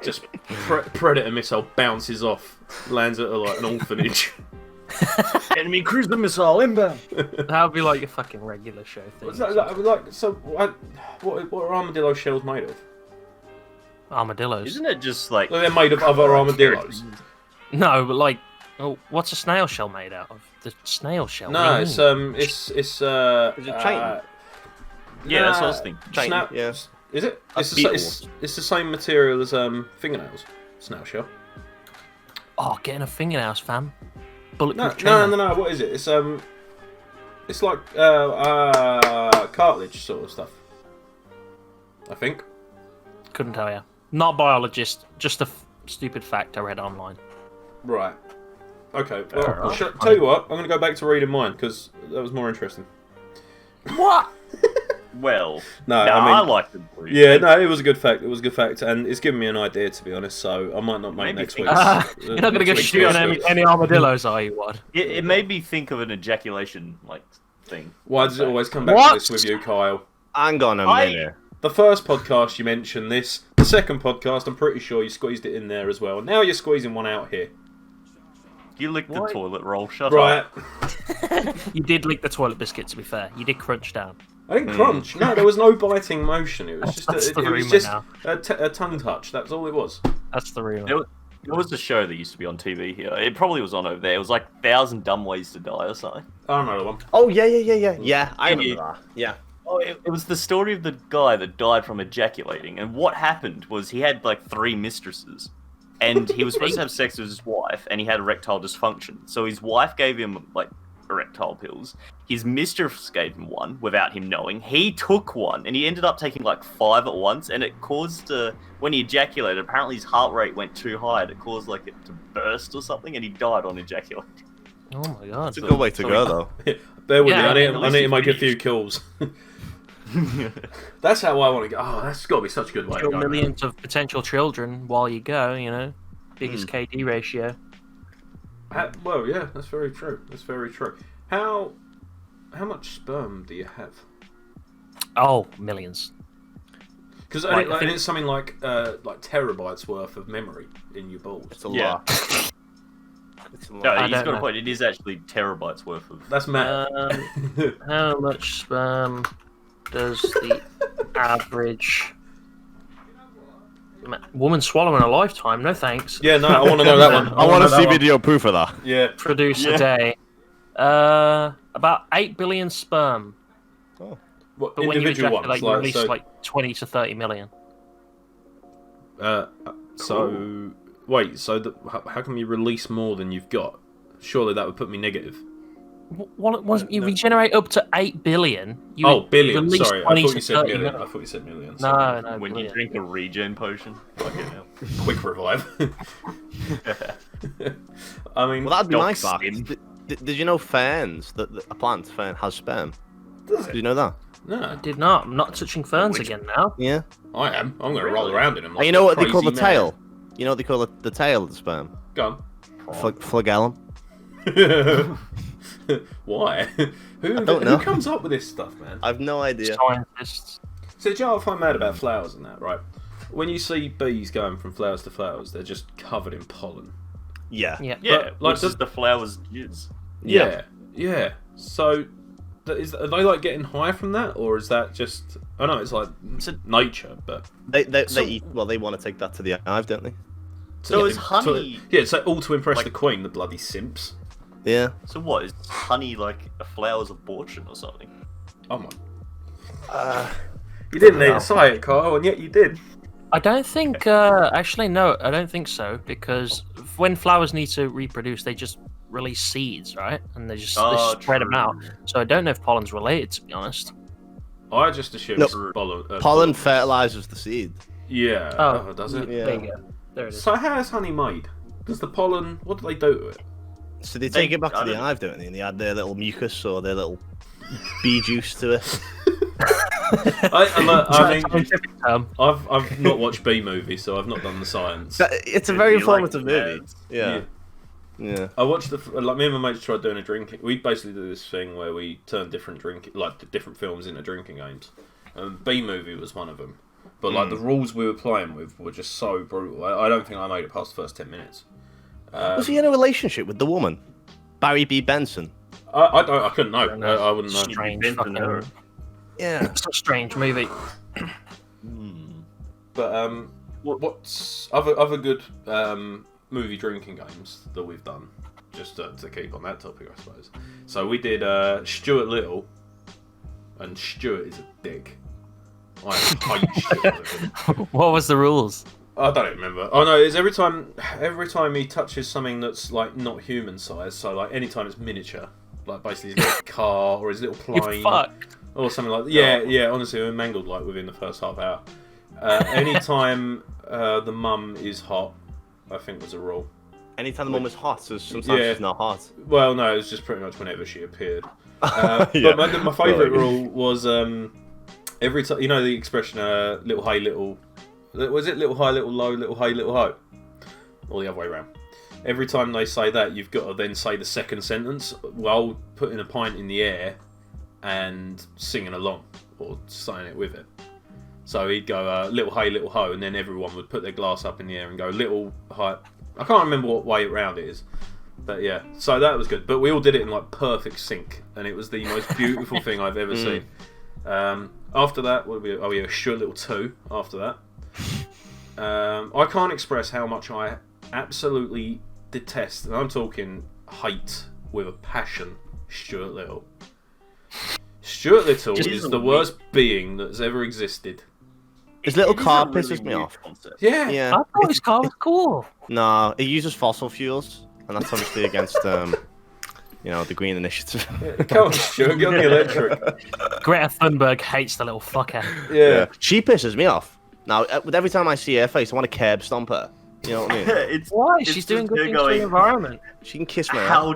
Just predator missile bounces off, lands at like an orphanage. Enemy cruiser missile inbound. that would be like a fucking regular show thing. What are armadillo shells made of? Armadillos. Isn't it just like They're made of other armadillos. No, but like, oh, what's a snail shell made out of? The snail shell. No, What do you mean? it's Is it chain? Yeah, that's what I was thinking. Chain, Snap, yeah. Is it? That's It's the same material as fingernails. Snail shell. Oh, getting a fingernails, fam. No, Bulletproof no, chain. no, no. What is it? It's like cartilage sort of stuff. I think. Couldn't tell you. Not a biologist. Just a stupid fact I read online. Right. Okay. Fair Well, enough. tell you what. I'm going to go back to reading mine because that was more interesting. What? Well, No, no, I mean, I like the Blue. yeah, no, it was a good fact. It was a good fact, and it's given me an idea to be honest. So I might not make Maybe next think- week's. You're not going to go next week's shoot on list. any armadillos, are you, Wad? It made me think of an ejaculation thing. Why does it always come back What? to this with you, Kyle? Hang on a I- minute. The first podcast you mentioned this. The second podcast, I'm pretty sure you squeezed it in there as well. Now you're squeezing one out here. You licked the Why? toilet roll. Shut Right. up. You did lick the toilet biscuit, to be fair. You did crunch down. I didn't crunch. No, there was no biting motion. It was just That's the it was rumour just now. a tongue touch. That's all it was. That's the real. There was a show that used to be on TV here. It probably was on over there. It was like 1,000 Dumb Ways to Die or something. I don't know the one. Oh, yeah. Yeah, I remember that. Yeah. Oh, it was the story of the guy that died from ejaculating, and what happened was he had like 3 mistresses, and he was supposed to have sex with his wife, and he had erectile dysfunction. So his wife gave him like erectile pills. His mistress gave him one without him knowing. He took one, and he ended up taking like 5 at once, and it caused when he ejaculated, apparently his heart rate went too high, and it caused like it to burst or something, and he died on ejaculating. Oh my god. It's a good way to go, though. Bear with Yeah, me. I I mean, need to make a few kills. That's how I want to go. Oh, that's got to be such a good way to Kill go. millions of potential children while you go, you know. Biggest KD ratio. Well, yeah, that's very true. That's very true. How much sperm do you have? Oh, millions. Because Like, I think- it's something like terabytes worth of memory in your balls. It's a Yeah. lot. It's a lot. No, I he's don't got a know. point. It is actually terabytes worth of. That's mad. How much sperm does the average woman swallow in a lifetime? No thanks. Yeah, no, I want to know that one. I want to know see that one. video proof of that. Yeah. Produce Yeah. a day. About 8 billion sperm. What, But when you individual ejaculate, ones? you release like 20 to 30 million. So wait, how come you release more than you've got? Surely that would put me negative. You regenerate up to 8 billion. You Oh, billion. release Sorry, I 20 thought to you said 30 million. million. I thought you said million. No, no. When you billion. drink a regen potion. Fucking hell. Quick revive. I mean, Well, that'd be Doc nice, that. Sim. Did you know ferns, that a plant fern has sperm? Does Did you know that? I No, did not. I'm not touching ferns again now. Yeah. I am. I'm going to roll around in them. Like And you know a what they call the crazy man. tail? You know what they call the tail of the sperm? Go Flagellum. on. Why? don't know. Who comes up with this stuff, man? I've no idea. Scientists. So, do you know what I find mad about flowers and that, right? When you see bees going from flowers to flowers, they're just covered in pollen. Yeah. Yeah. Yeah, But, like, like just the flowers jizz. Yeah. So, are they like getting high from that, or is that just? I know it's like nature, but They So- eat. Well, they want to take that to the hive, don't they? So is honey- Yeah, it's like all to impress like- the queen, the bloody simps. Yeah. So what, is honey like a flower's abortion or something? Oh my! You didn't need to say it, Kyle, and yet you did. I don't think. Actually, no, I don't think so. Because when flowers need to reproduce, they just release seeds, right? And they just spread them out. So I don't know if pollen's related, to be honest. I just assumed No, it's Pollen fertilizes the seed. Yeah. Oh. Does it? Yeah. There you go. There it is. So how is honey made? Does the pollen? What do they do to it? So they take it back I to the don't- hive, don't they? And they add their little mucus or their little bee juice to it. I mean, Scientific term. I've not watched Bee Movie, so I've not done the science. It's a very You like informative movie. nerds. Yeah. I watched like me and my mates tried doing a drinking. We basically do this thing where we turn different different films into drinking games. Bee Movie was one of them, but like the rules we were playing with were just so brutal. I don't think I made it past the first 10 minutes. Was he in a relationship with the woman? Barry B. Benson. I couldn't know. don't know. I wouldn't know. Strange. Been to Fucking, know. Yeah. it's a strange movie. But what's other good movie drinking games that we've done? Just to keep on that topic, I suppose. So we did Stuart Little, and Stuart is a dick. I hate Stuart Little. What was the rules? I don't even remember. Oh no, it's every time he touches something that's like not human size. So like anytime it's miniature, like basically his little car or his little You plane. fucked. Or something like that. Yeah. Honestly, we were mangled like within the first half hour. Anytime the mum is hot, I think was a rule. Anytime the mum is hot, so sometimes Yeah. she's not hot. Well, no, it was just pretty much whenever she appeared. Yeah. But my favourite rule was every time, you know the expression little hay, little... Was it little high, little low, little hay, little ho? Or the other way around. Every time they say that, you've got to then say the second sentence while putting a pint in the air and singing along, or saying it with it. So he'd go, little hay, little ho, and then everyone would put their glass up in the air and go, little high. I can't remember what way around it is. But yeah, so that was good. But we all did it in like perfect sync, and it was the most beautiful thing I've ever seen. After that, we a Stuart Little 2 after that. I can't express how much I absolutely detest, and I'm talking hate with a passion, Stuart Little. Stuart Little Just is isn't the me. worst being that's ever existed. His little It is car a really pisses me weird off. concept. Yeah. Yeah. I thought his car was cool. No, it uses fossil fuels, and that's obviously against the Green Initiative. Come on, Stuart, get on the electric. Greta Thunberg hates the little fucker. Yeah. She pisses me off. Now, with every time I see her face, I want to curb stomp her. You know what I mean? It's Why? it's She's doing just good her things for the environment. She can kiss my ass.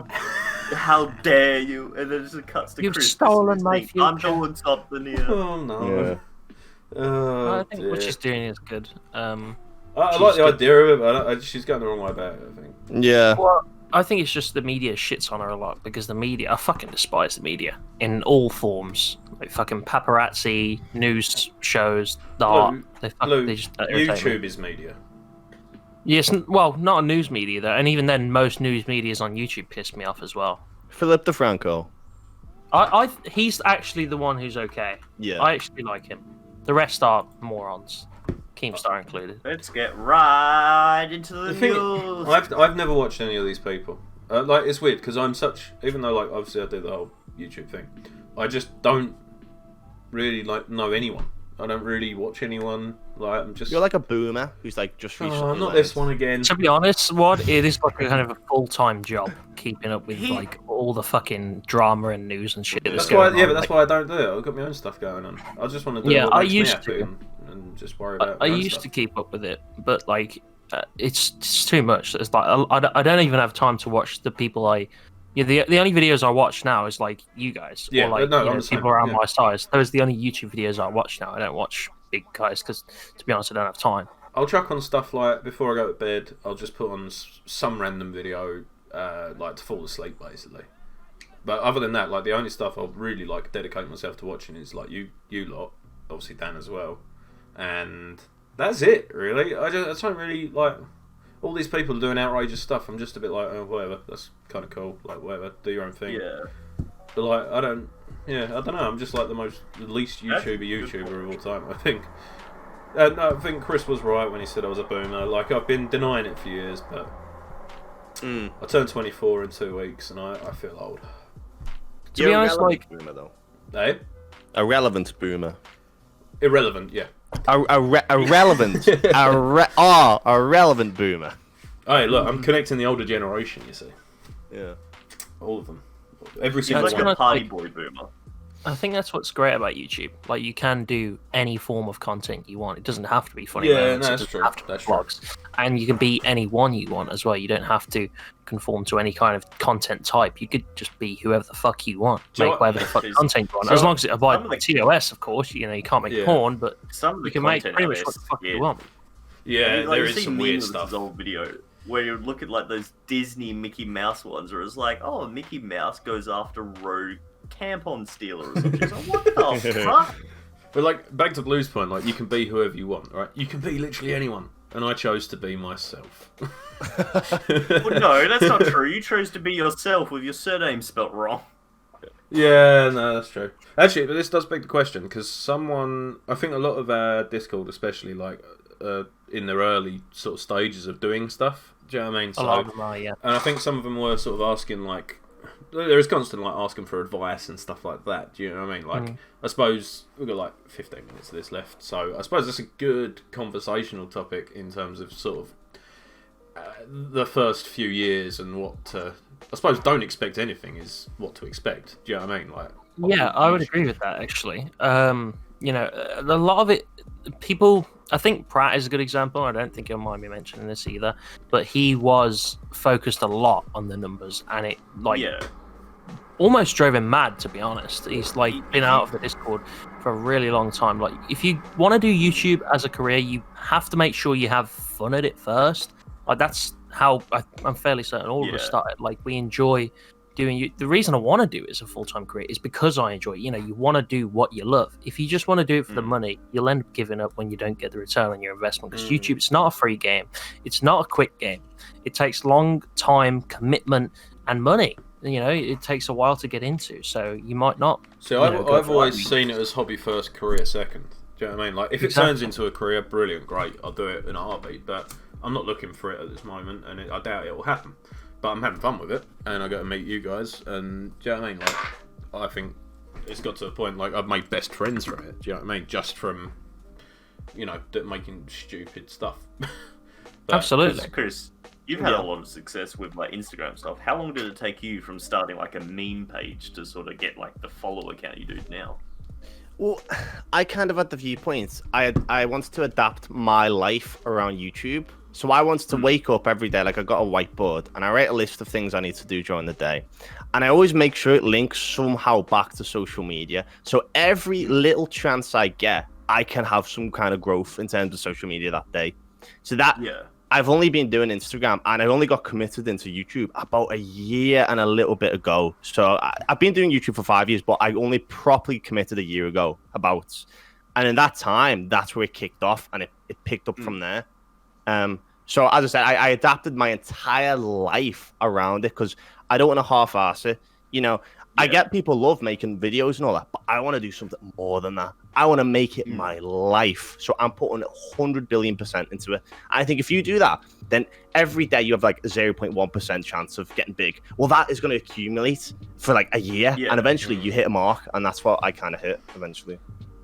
how dare you? And then it cuts to You've Chris. stolen my I'm future. doing something here. Oh no. Oh, I think what dear. she's doing is good. I like the idea of it, but she's going the wrong way about it, I think. Yeah. Well, I think it's just the media shits on her a lot because the media, I fucking despise the media in all forms. Like fucking paparazzi, news shows, the art. Bloo, They just irritate me. YouTube is media. Yes, well, not a news media though, and even then, most news media's on YouTube piss me off as well. Philip DeFranco. He's actually the one who's okay. Yeah. I actually like him. The rest are morons, Keemstar included. Let's get right into the, The thing, news. I've never watched any of these people. Like it's weird because I'm such, even though like obviously I do the whole YouTube thing, I just don't really like know anyone. I don't really watch anyone. Like I'm just. You're like a boomer who's like just recently. Oh, not learned. this one again. To be honest, it is like a kind of a full-time job keeping up with like all the fucking drama and news and shit. That's why, yeah, but that's why I don't do it. I've got my own stuff going on. I just want to do what makes me happy and just worry about. I my own used stuff. to keep up with it, but like it's too much. It's like I don't even have time to watch the people I Yeah, the only videos I watch now is like you guys, Yeah, or like no, you I'm know, the same, people around yeah. my size. Those are the only YouTube videos I watch now. I don't watch big guys because, to be honest, I don't have time. I'll chuck on stuff like before I go to bed. I'll just put on some random video, like to fall asleep, basically. But other than that, like the only stuff I'll really like dedicate myself to watching is like you lot, obviously Dan as well, and that's it really. I don't really like all these people doing outrageous stuff. I'm just a bit like, oh, whatever. That's kind of cool. Like whatever, do your own thing. Yeah. But like I don't know. I'm just like the least YouTuber of all time. I think. No, I think Chris was right when he said I was a boomer. Like I've been denying it for years, but I turned 24 in 2 weeks, and I feel old. To be honest, like boomer though. Eh? A relevant boomer. Irrelevant, yeah. A relevant. A relevant boomer. Hey, look, I'm connecting the older generation. You see, Yeah. all of them, every He's single like one. a party like- boy boomer. I think that's what's great about YouTube. Like you can do any form of content you want. It doesn't have to be funny. Yeah, moments. no, It that's doesn't true. have to be That's true. vlogs. And you can be any one you want as well. You don't have to conform to any kind of content type. You could just be whoever the fuck you want. Do you know Make what- whatever the fuck Is- content you want. so As long as it abides some of by the- TOS, of course. You know, you can't make Yeah. porn, but Some of the you can make content pretty out much there what the is fuck you weird. want. Yeah, Like, there you is see some memes weird of stuff. this old video where you look at like those Disney Mickey Mouse ones, where it's like, oh, Mickey Mouse goes after rogue tampon stealer or something. It's like, what the fuck? But like back to Blue's point, like you can be whoever you want, right? You can be literally anyone, and I chose to be myself. Well, no, that's not true. You chose to be yourself with your surname spelt wrong. Yeah, no, that's true. Actually, but this does beg the question because I think a lot of our Discord, especially like in their early sort of stages of doing stuff. Do you know what I mean? A lot of them are, yeah. And I think some of them were sort of asking like, there is constant like asking for advice and stuff like that. Do you know what I mean? Like, I suppose we've got like 15 minutes of this left, so I suppose that's a good conversational topic in terms of sort of the first few years and what to. I suppose don't expect anything is what to expect. Do you know what I mean? Like, Yeah, I would agree with that actually. You know, a lot of it, people. I think Pratt is a good example. I don't think he'll mind me mentioning this either, but he was focused a lot on the numbers, and it like Yeah. almost drove him mad. To be honest, he's like been out of the Discord for a really long time. Like, if you want to do YouTube as a career, you have to make sure you have fun at it first. Like that's how I'm fairly certain all of us Yeah. started. Like we enjoy doing the reason I want to do it as a full-time career is because I enjoy it. You know, you want to do what you love. If you just want to do it for the money, you'll end up giving up when you don't get the return on your investment, because YouTube, it's not a free game, it's not a quick game. It takes long time, commitment, and money. You know, it takes a while to get into, so you might not. so I've always seen it as hobby first, career second. Do you know what I mean? Like, if it turns into a career, brilliant, great, I'll do it in a heartbeat. But I'm not looking for it at this moment, and I doubt it will happen. But I'm having fun with it, and I got to meet you guys, and do you know what I mean? Like, I think it's got to a point, like, I've made best friends from it, do you know what I mean? Just from, you know, making stupid stuff. But, Absolutely. Chris, you've had a lot of success with like Instagram stuff. How long did it take you from starting like a meme page to sort of get like the follower count you do now? Well, I kind of had the viewpoint. I wanted to adapt my life around YouTube. So I wanted to wake up every day, like I got a whiteboard, and I write a list of things I need to do during the day. And I always make sure it links somehow back to social media. So every little chance I get, I can have some kind of growth in terms of social media that day. So that I've only been doing Instagram, and I only got committed into YouTube about a year and a little bit ago. So I've been doing YouTube for 5 years, but I only properly committed a year ago about. And in that time, that's where it kicked off, and it picked up from there. So as I said, I adapted my entire life around it because I don't want to half-ass it. You know, I get people love making videos and all that, but I want to do something more than that. I want to make it my life. So I'm putting 100 billion% into it. I think if you do that, then every day you have like a 0.1% chance of getting big. Well, that is going to accumulate for like a year, and eventually you hit a mark, and that's what I kind of hit eventually.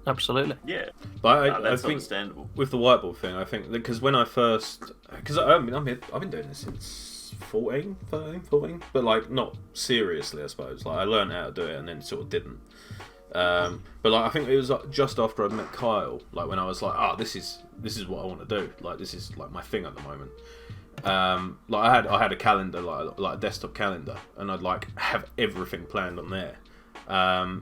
Absolutely. Yeah. But That's I think understandable. with the whiteboard thing, I think because when I first, because I've been doing this since 14, but like not seriously, I suppose. Like I learned how to do it and then sort of didn't. But like I think it was just after I met Kyle, like when I was like, this is what I want to do. Like this is like my thing at the moment. Like I had a calendar, like a desktop calendar, and I'd like have everything planned on there.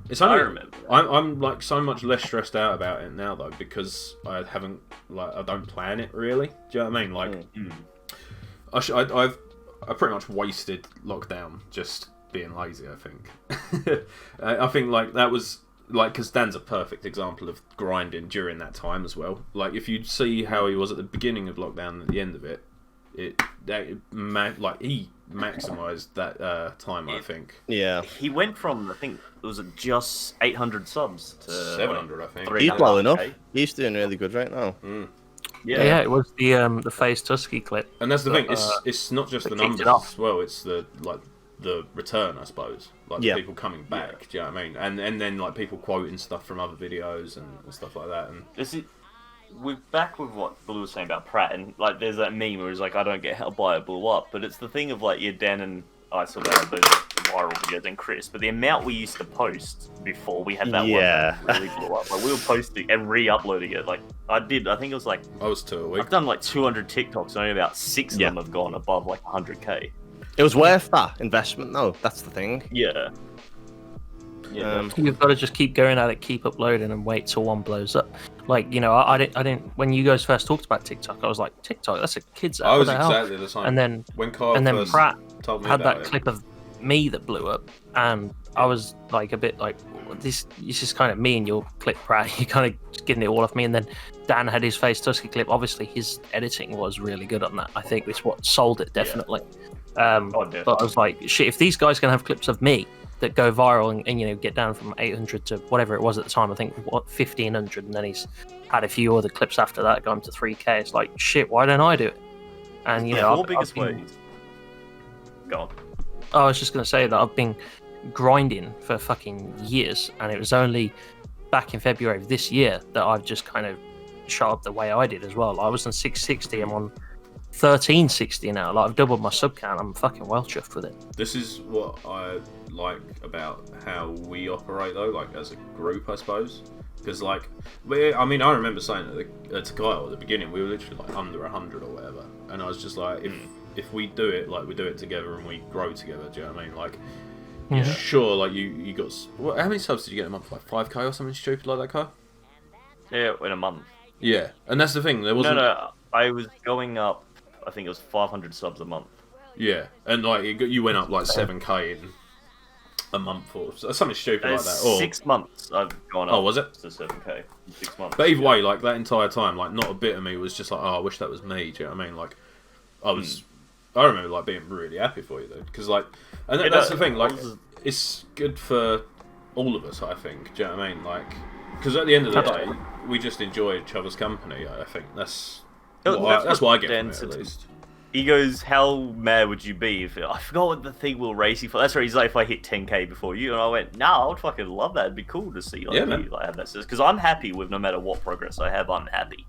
It's only, I remember that. I'm like so much less stressed out about it now though, because I don't plan it really. Do you know what I mean? Like, I pretty much wasted lockdown just being lazy. I think. I think like that was like, because Dan's a perfect example of grinding during that time as well. Like if you see how he was at the beginning of lockdown and at the end of it, he maximised that time. I think. Yeah. He went from, I think, was it just 800 subs to 700, I think. He's blowing up. Okay. He's doing really good right now. Yeah, it was the Phase Tusky clip. And that's the thing. It's not just the kicked numbers it off. as well. It's the return, I suppose. Like the Yeah. people coming back. Do you know what I mean? And then like people quoting stuff from other videos and stuff like that. And We're back with what Blue was saying about Pratt, and like there's that meme where he's like, I don't get how Bio blew up, but it's the thing of like, Dan and I sort of had those viral videos, and Chris, but the amount we used to post before we had that one that really blew up. Like we were posting and re-uploading it. Like I think it was like, I was 2 a week. I've done like 200 TikToks, and only about 6 of them have gone above like 100k. It was worth that investment, though. That's the thing. Yeah. Yeah. You've got to just keep going at it, keep uploading, and wait till one blows up. Like, you know, I didn't. When you guys first talked about TikTok, I was like, TikTok, that's a kid's app. I was what the hell? exactly the same. And then when Kyle first Pratt told me had about that it. clip of me that blew up, and I was like a bit like, this is kind of me and your clip, Pratt. You're kind of just getting it all off me. And then Dan had his Face Tusky clip. Obviously, his editing was really good on that. I think it's what sold it, definitely. Definitely. But I was like, shit, if these guys can have clips of me that go viral and you know, get down from 800 to whatever it was at the time, I think 1500, and then he's had a few other clips after that going to 3k. It's like, shit, why don't I do it? And you know, Four biggest ways. Go on. I was just going to say that I've been grinding for fucking years, and it was only back in February of this year that I've just kind of shot up the way I did as well. I was on 660, I'm on 1360 now. Like, I've doubled my sub count. I'm fucking well chuffed with it. This is what I like about how we operate, though, like as a group, I suppose. Because, like, I remember saying to Kyle at the beginning, we were literally like under 100 or whatever, and I was just like, if we do it, like we do it together and we grow together. Do you know what I mean? Like, sure, like you got how many subs did you get in a month? Like 5k or something stupid like that, Kyle? Yeah, in a month. Yeah, and that's the thing. There wasn't. No, I was going up. I think it was 500 subs a month. Yeah, and like you went up like 7k in a month or something stupid like that. Or 6 months I've gone up. Oh, was it? To 7k in 6 months. But either way, like that entire time, like not a bit of me was just like, oh, I wish that was me. Do you know what I mean? Like, I remember like being really happy for you though, because like, and that's the thing. Like, it's good for all of us. I think. Do you know what I mean? Like, because at the end of the day, we just enjoy each other's company. I think that's what I get from it, at least. He goes, how mad would you be if I forgot what the thing will race you for? That's right. He's like, if I hit 10k before you, and I went, nah, I'd fucking love that. It'd be cool to see like you like have that, because I'm happy with no matter what progress I have. I'm happy.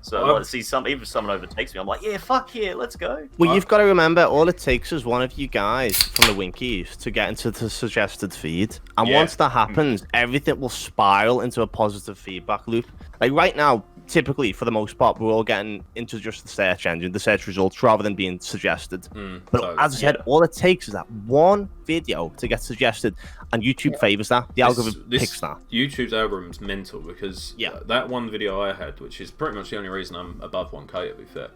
So like, see even if someone overtakes me, I'm like, yeah, fuck yeah, let's go. Well, you've got to remember, all it takes is one of you guys from the Winkies to get into the suggested feed, and once that happens, everything will spiral into a positive feedback loop. Like right now, typically for the most part, we're all getting into just the search engine, the search results, rather than being suggested. But as I said, all it takes is that one video to get suggested, and YouTube favors that. The algorithm picks that. YouTube's algorithm's mental, because that one video I had, which is pretty much the only reason I'm above 1k, to be fair.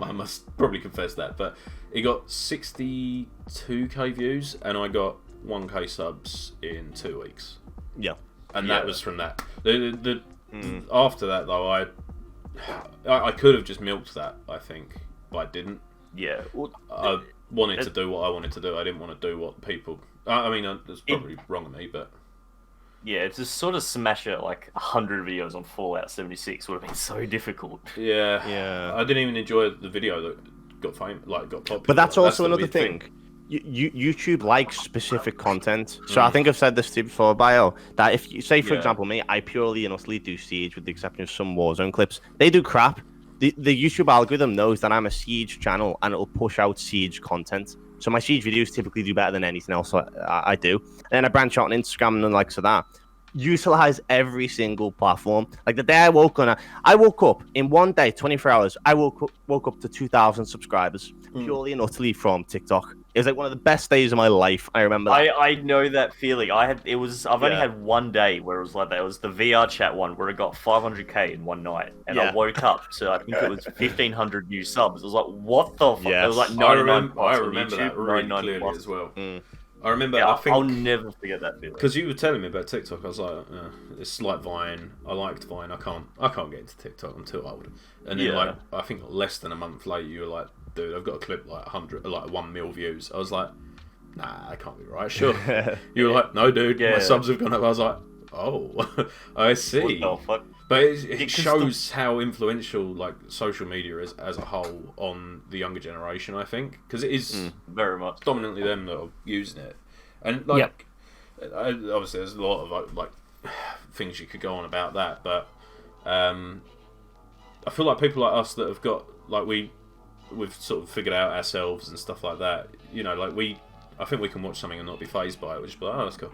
I must probably confess that, but it got 62k views, and I got 1k subs in 2 weeks. Yeah. And that was from that. After that, though, I could have just milked that, I think, but I didn't. Yeah. Well, I wanted to do what I wanted to do. I didn't want to do what people... I mean, it's probably wrong of me, but... Yeah, to sort of smash it like 100 videos on Fallout 76 would have been so difficult. Yeah. I didn't even enjoy the video that got famous, got popular. But that's also another thing. YouTube likes specific content. So I think I've said this to you before, Bio, that if you say, for example, me, I purely and utterly do Siege with the exception of some Warzone clips. They do crap. The YouTube algorithm knows that I'm a Siege channel, and it'll push out Siege content. So my Siege videos typically do better than anything else I do. And then I branch out on Instagram and the likes of that. utilize every single platform. Like the day I woke up in one day, 24 hours. I woke up to 2,000 subscribers purely and utterly from TikTok. It was like one of the best days of my life. I remember that. I know that feeling. I've only had one day where it was like that. It was the VR chat one where it got 500k in one night, and I woke up to I think it was 1,500 new subs. It was like, what the fuck? It was like 99 I remember that really clearly as well. I remember. Yeah, I think I'll never forget that feeling. because you were telling me about TikTok, I was like, it's like Vine. I liked Vine. I can't get into TikTok. I'm too old. And then like I think less than a month later, you were like, dude, I've got a clip like 1 mil views. I was like, nah, that can't be right. Sure. You were like, no, dude, my subs have gone up. I was like, oh, I see. What the fuck? But it shows how influential like social media is as a whole on the younger generation. I think because it is very much dominantly them that are using it, and like obviously there's a lot of like things you could go on about that, but I feel like people like us that have got like we've sort of figured out ourselves and stuff like that. You know, like I think we can watch something and not be fazed by it. We're just be like, oh, that's cool.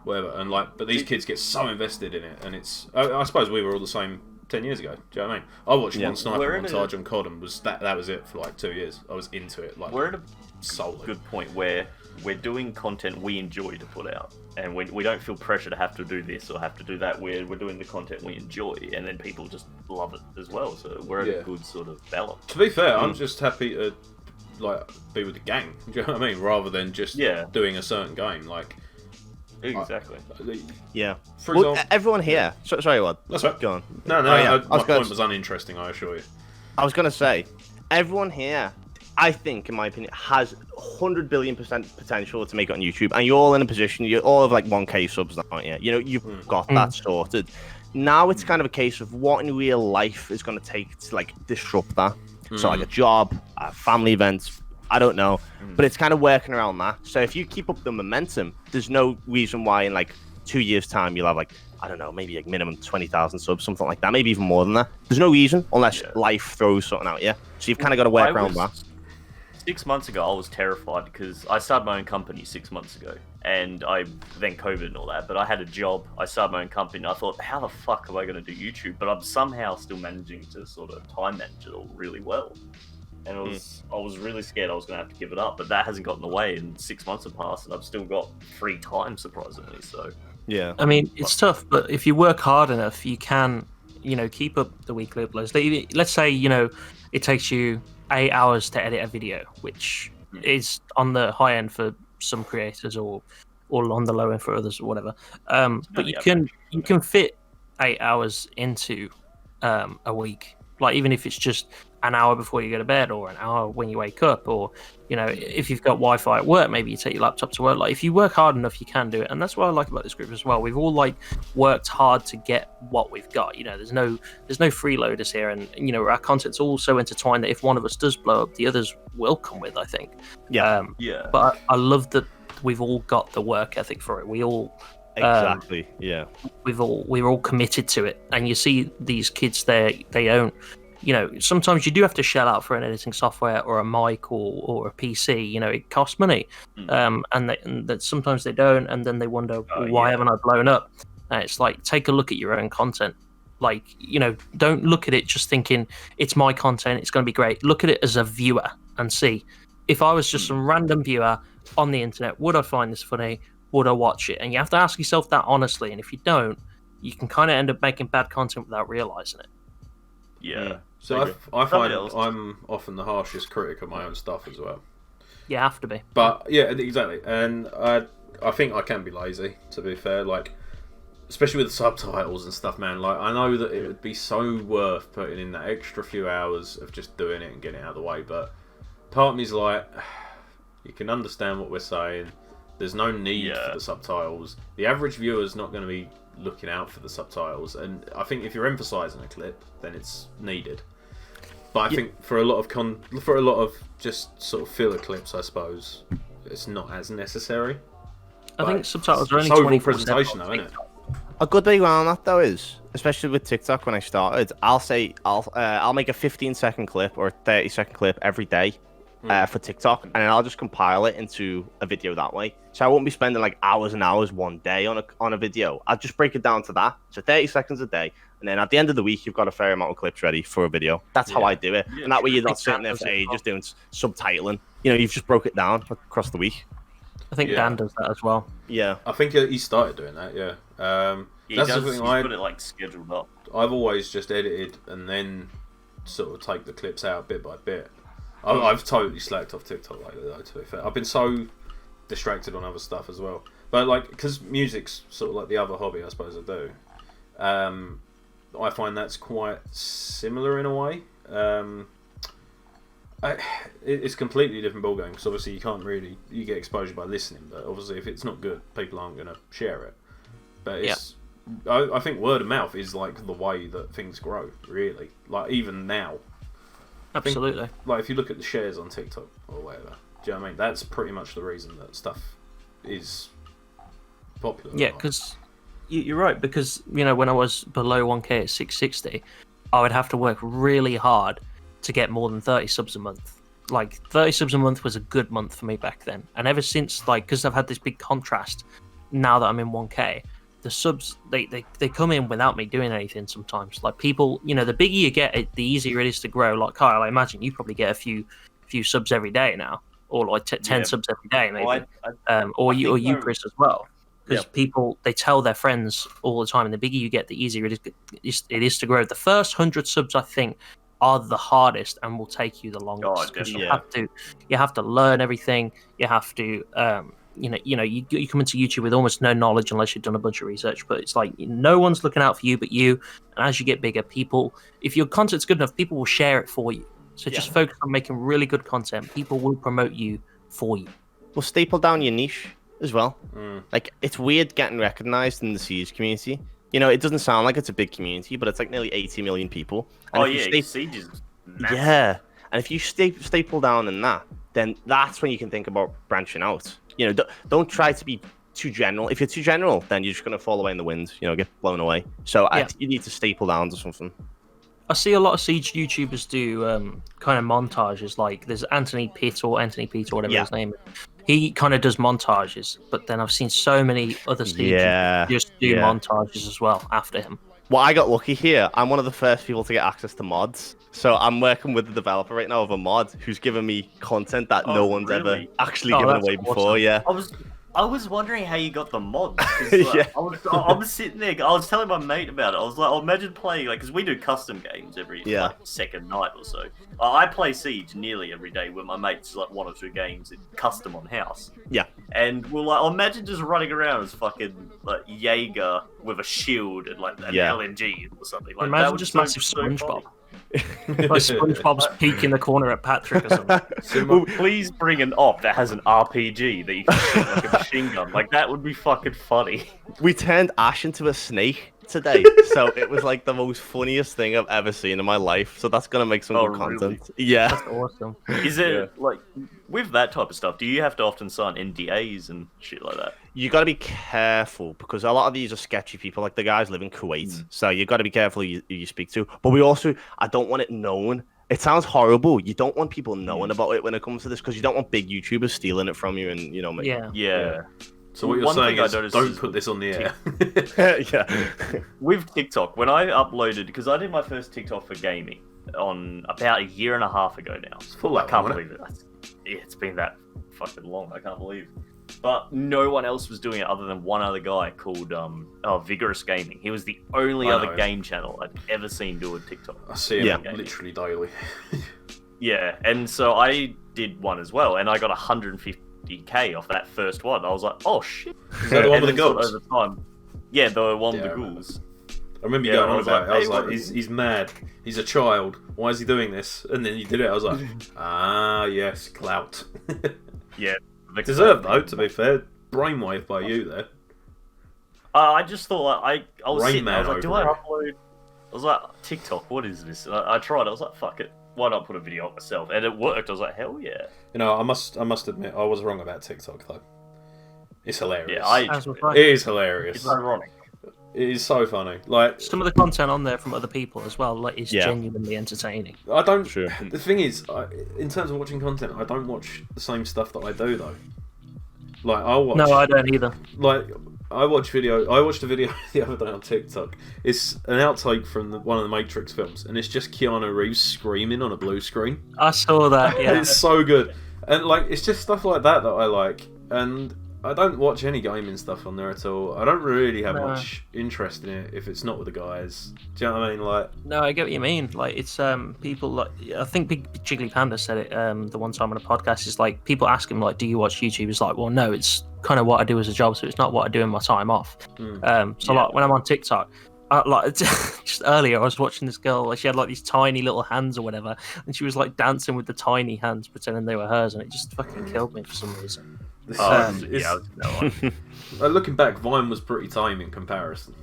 Whatever, and like, but these kids get so invested in it, and it's. I suppose we were all the same 10 years ago. Do you know what I mean? I watched one sniper montage on COD, and that was it for like 2 years. I was into it. Like, we're at a solely good point where we're doing content we enjoy to put out, and we don't feel pressure to have to do this or have to do that. We're doing the content we enjoy, and then people just love it as well. So we're at a good sort of balance. To be fair, I'm just happy to like be with the gang. Do you know what I mean? Rather than just doing a certain game, like. Exactly. Yeah. For example, everyone here. Sorry, what? That's right. Go on. No. My point was uninteresting. I assure you. I was gonna say, everyone here, I think, in my opinion, has 100 billion% potential to make it on YouTube, and you're all in a position. You all have like 1K subs now, aren't you? You know, you've got that sorted. Now it's kind of a case of what in real life is gonna take to like disrupt that. So like a job, family events. I don't know, but it's kind of working around that. So if you keep up the momentum, there's no reason why in like 2 years' time you'll have like, I don't know, maybe like minimum 20,000 subs, something like that, maybe even more than that. There's no reason unless life throws something out, So you've kind of got to work around that. 6 months ago, I was terrified because I started my own company 6 months ago, and then COVID and all that. But I had a job. I started my own company, and I thought, how the fuck am I going to do YouTube? But I'm somehow still managing to sort of time manage it all really well. And I was really scared I was going to have to give it up, but that hasn't gotten away. And 6 months have passed, and I've still got free time, surprisingly. So, yeah. I mean, it's tough, but if you work hard enough, you can, keep up the weekly uploads. Let's say, it takes you 8 hours to edit a video, which is on the high end for some creators, or on the low end for others, or whatever. But you can fit 8 hours into a week. Like, even if it's just an hour before you go to bed, or an hour when you wake up, or if you've got Wi-Fi at work, maybe you take your laptop to work. Like, if you work hard enough, you can do it. And that's what I like about this group as well. We've all worked hard to get what we've got. There's no freeloaders here, and our content's all so intertwined that if one of us does blow up, the others will come with, I think. But I love that we've all got the work ethic for it. We all exactly we're all committed to it. And you see these kids there, they don't. Sometimes you do have to shell out for an editing software or a mic or a PC. It costs money, and that sometimes they don't, and then they wonder, why haven't I blown up? And it's like, take a look at your own content. Like, don't look at it just thinking it's my content, it's going to be great. Look at it as a viewer and see, if I was just some random viewer on the internet, would I find this funny? Would I watch it? And you have to ask yourself that honestly. And if you don't, you can kind of end up making bad content without realizing it. Yeah. So I find I'm often the harshest critic of my own stuff as well. You have to be. But yeah, exactly. And I think I can be lazy, to be fair. Like, especially with subtitles and stuff, man. Like, I know that it would be so worth putting in that extra few hours of just doing it and getting it out of the way. But part of me's like, you can understand what we're saying. There's no need for the subtitles. The average viewer's not going to be looking out for the subtitles, and I think if you're emphasising a clip, then it's needed. But I think for a lot of just sort of filler clips, I suppose it's not as necessary. I think subtitles are only 24% presentation, though, isn't it? A good way around that though is, especially with TikTok, when I started, I'll make a 15-second clip or a 30-second clip every day, for TikTok, and then I'll just compile it into a video that way. So I won't be spending like hours and hours one day on a video. I'll just break it down to that. So 30 seconds a day, and then at the end of the week, you've got a fair amount of clips ready for a video. That's how I do it, and that way you're not sitting there for ages doing subtitling. You know, you've just broke it down across the week. I think Dan does that as well. Yeah, I think he started doing that. Yeah, that's the thing. He's got it like scheduled up. I've always just edited and then sort of take the clips out bit by bit. I've totally slacked off TikTok lately, though, to be fair. I've been so distracted on other stuff as well. But, like, because music's sort of like the other hobby, I suppose I do, I find that's quite similar in a way. It's a completely different ballgame, because obviously you get exposure by listening, but obviously if it's not good, people aren't going to share it. But it's... I think word of mouth is, like, the way that things grow, really. Like, even now. Absolutely. Like, if you look at the shares on TikTok or whatever, do you know what I mean? That's pretty much the reason that stuff is popular. Yeah, because you're right. Because, you know, when I was below 1K at 660, I would have to work really hard to get more than 30 subs a month. Like, 30 subs a month was a good month for me back then. And ever since, like, because I've had this big contrast now that I'm in 1K, the subs, they come in without me doing anything sometimes. Like, people, you know, the bigger you get, the easier it is to grow. Like, Kyle, I imagine you probably get a few subs every day now, or like 10 subs every day, maybe. Or you, Chris, as well. Because people, they tell their friends all the time, and the bigger you get, the easier it is to grow. The first 100 subs, I think, are the hardest and will take you the longest. Because you have to learn everything. You have to... you come into YouTube with almost no knowledge unless you've done a bunch of research, but it's like no one's looking out for you but you. And as you get bigger, people, if your content's good enough, people will share it for you. So just focus on making really good content. People will promote you for you. Well, staple down your niche as well. Like, it's weird getting recognized in the Siege community. You know, it doesn't sound like it's a big community, but it's like nearly 80 million people. And Siege is massive. Yeah, and if you staple down in that, then that's when you can think about branching out. You know, don't try to be too general. If you're too general, then you're just going to fall away in the wind, you know, get blown away. So you need to staple down to something. I see a lot of Siege YouTubers do kind of montages. Like, there's Anthony Pitt or whatever his name is. He kind of does montages, but then I've seen so many other Siege YouTubers just do montages as well after him. Well, I got lucky here. I'm one of the first people to get access to mods. So I'm working with the developer right now of a mod who's given me content that no one's ever actually given away before. Yeah. I was wondering how you got the mod. Like, I was sitting there. I was telling my mate about it. I was like, imagine playing, like, because we do custom games every like, second night or so. I play Siege nearly every day with my mates, like 1 or 2 games custom on house. Yeah. And we're like, imagine just running around as fucking like Jaeger with a shield and like an LNG or something. Like, imagine just massive SpongeBob. Like SpongeBob's peeking the corner at Patrick or something. Well, please bring an op that has an RPG that you can shoot like a machine gun. Like, that would be fucking funny. We turned Ash into a snake today, so it was like the most funniest thing I've ever seen in my life. So that's gonna make some good content. Yeah, that's awesome. Is it like with that type of stuff? Do you have to often sign NDAs and shit like that? You got to be careful because a lot of these are sketchy people. Like, the guys live in Kuwait, so you got to be careful who you speak to. But I don't want it known. It sounds horrible. You don't want people knowing about it when it comes to this because you don't want big YouTubers stealing it from you and Yeah. So what you're saying is, don't put this on the air. Yeah. With TikTok, when I uploaded, because I did my first TikTok for gaming on about 1.5 years ago now. It's full I can't believe it. It's been that fucking long. I can't believe it. But no one else was doing it other than one other guy called Vigorous Gaming. He was the only other game channel I'd ever seen do a TikTok. I see him literally daily. Yeah, and so I did one as well, and I got 150k off that first one. I was like, oh shit. Is that the one with the ghouls? Over time, the one with the ghouls. I remember you going on about it. I was like, he's mad. He's a child. Why is he doing this? And then you did it. I was like, yes, clout. Yeah. Deserved, though, to be fair. Brainwave by you there. I just thought, I was Rain sitting there, I was like, do I there. upload? I was like, TikTok, what is this? And I tried, I was like, fuck it. Why not put a video up myself? And it worked. I was like, hell yeah. You know, I must admit, I was wrong about TikTok, though. It's hilarious. Yeah, it is hilarious. It's ironic. It is so funny. Like Some of the content on there from other people as well, like, is Yeah. genuinely entertaining. I don't. Sure. The thing is, in terms of watching content, I don't watch the same stuff that I do though. Like I'll watch. No, I don't either. Like I watched a video the other day on TikTok. It's an outtake from one of the Matrix films, and it's just Keanu Reeves screaming on a blue screen. I saw that. Yeah. It's so good, and like it's just stuff like that I like. And I don't watch any gaming stuff on there at all. I don't really have much interest in it if it's not with the guys. Do you know what I mean? Like, No, I get what you mean. Like, it's people like, I think Big Jiggly Panda said it the one time on a podcast. Is like, people ask him like, "Do you watch YouTube?" He's like, "Well, no, it's kind of what I do as a job, so it's not what I do in my time off." Like when I'm on TikTok, like just earlier I was watching this girl. Like, she had like these tiny little hands or whatever, and she was like dancing with the tiny hands, pretending they were hers, and it just fucking killed me for some reason. Looking back, Vine was pretty tame in comparison.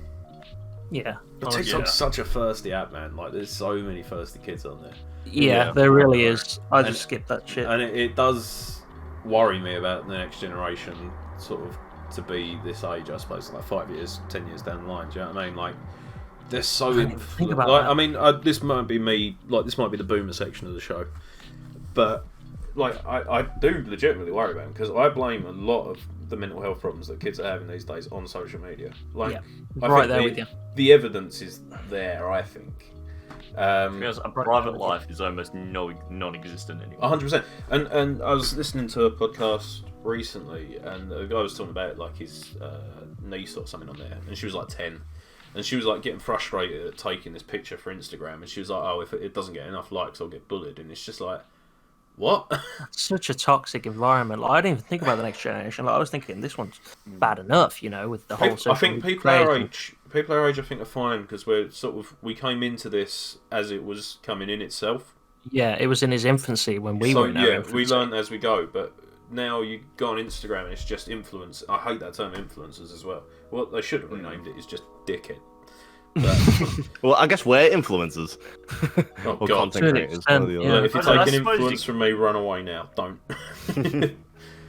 Yeah. But TikTok's such a thirsty app, man. Like, there's so many thirsty kids on there. Yeah, there really is. I just skipped that shit. And it does worry me about the next generation, sort of, to be this age, I suppose, like 5 years, 10 years down the line. Do you know what I mean? Like, they're so... Think about like, that. I mean, this might be me, like, this might be the boomer section of the show. But, like, I do legitimately worry about them, because I blame a lot of the mental health problems that kids are having these days on social media. Like, Yeah, I right think there with you. The evidence is there, I think. Because a private life is almost non-existent anymore. 100%. And I was listening to a podcast recently, and the guy was talking about like his niece or something on there, and she was like 10, and she was like getting frustrated at taking this picture for Instagram, and she was like, "Oh, if it doesn't get enough likes, I'll get bullied," and it's just like, what? Such a toxic environment. Like, I didn't even think about the next generation. Like, I was thinking this one's bad enough, you know, with the whole. I think people our age, I think are fine because we came into this as it was coming in itself. Yeah, it was in his infancy when we were in our infancy. We learn as we go, but now you go on Instagram and it's just influence. I hate that term, influencers, as well. What they should have renamed it is just dickhead. But, Well, I guess we're influencers. oh Or god! content creators. Yeah. one or the Yeah, other. if you're I taking suppose influence from me, run away now. Don't.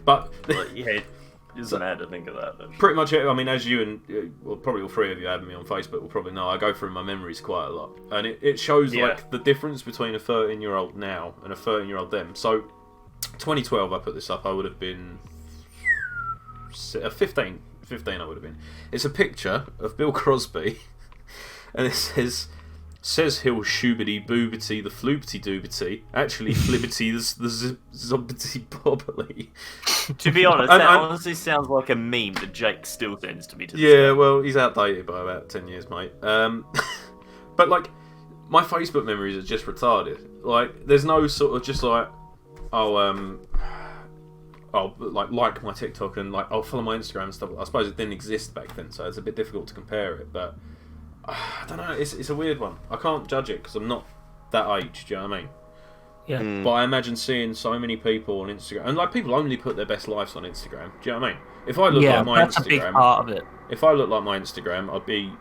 But But yeah, it's mad to think of that. Actually. pretty much, I mean, as you and well, probably all three of you have me on Facebook will probably know, I go through my memories quite a lot, and it shows like the difference between a 13-year-old now and a 13-year-old then. So, 2012, I put this up. I would have been 15. 15, I would have been. It's a picture of Bill Crosby, and it says he'll shoobity boobity the floopity doobity. Actually, flibbity the zobbity bobbly. To be honest, And that I'm- honestly sounds like a meme that Jake still sends to me. To this Yeah, day. well, he's outdated by about 10 years, mate. But, like, my Facebook memories are just retarded. Like, there's no sort of just like, I'll like my TikTok and like I'll follow my Instagram and stuff. I suppose it didn't exist back then, so it's a bit difficult to compare it. But I don't know. It's a weird one. I can't judge it because I'm not that age. Do you know what I mean? Yeah. But I imagine seeing so many people on Instagram, and like people only put their best lives on Instagram. Do you know what I mean? If I look like my that's a big Instagram, part of it. if I look like my Instagram, I'd be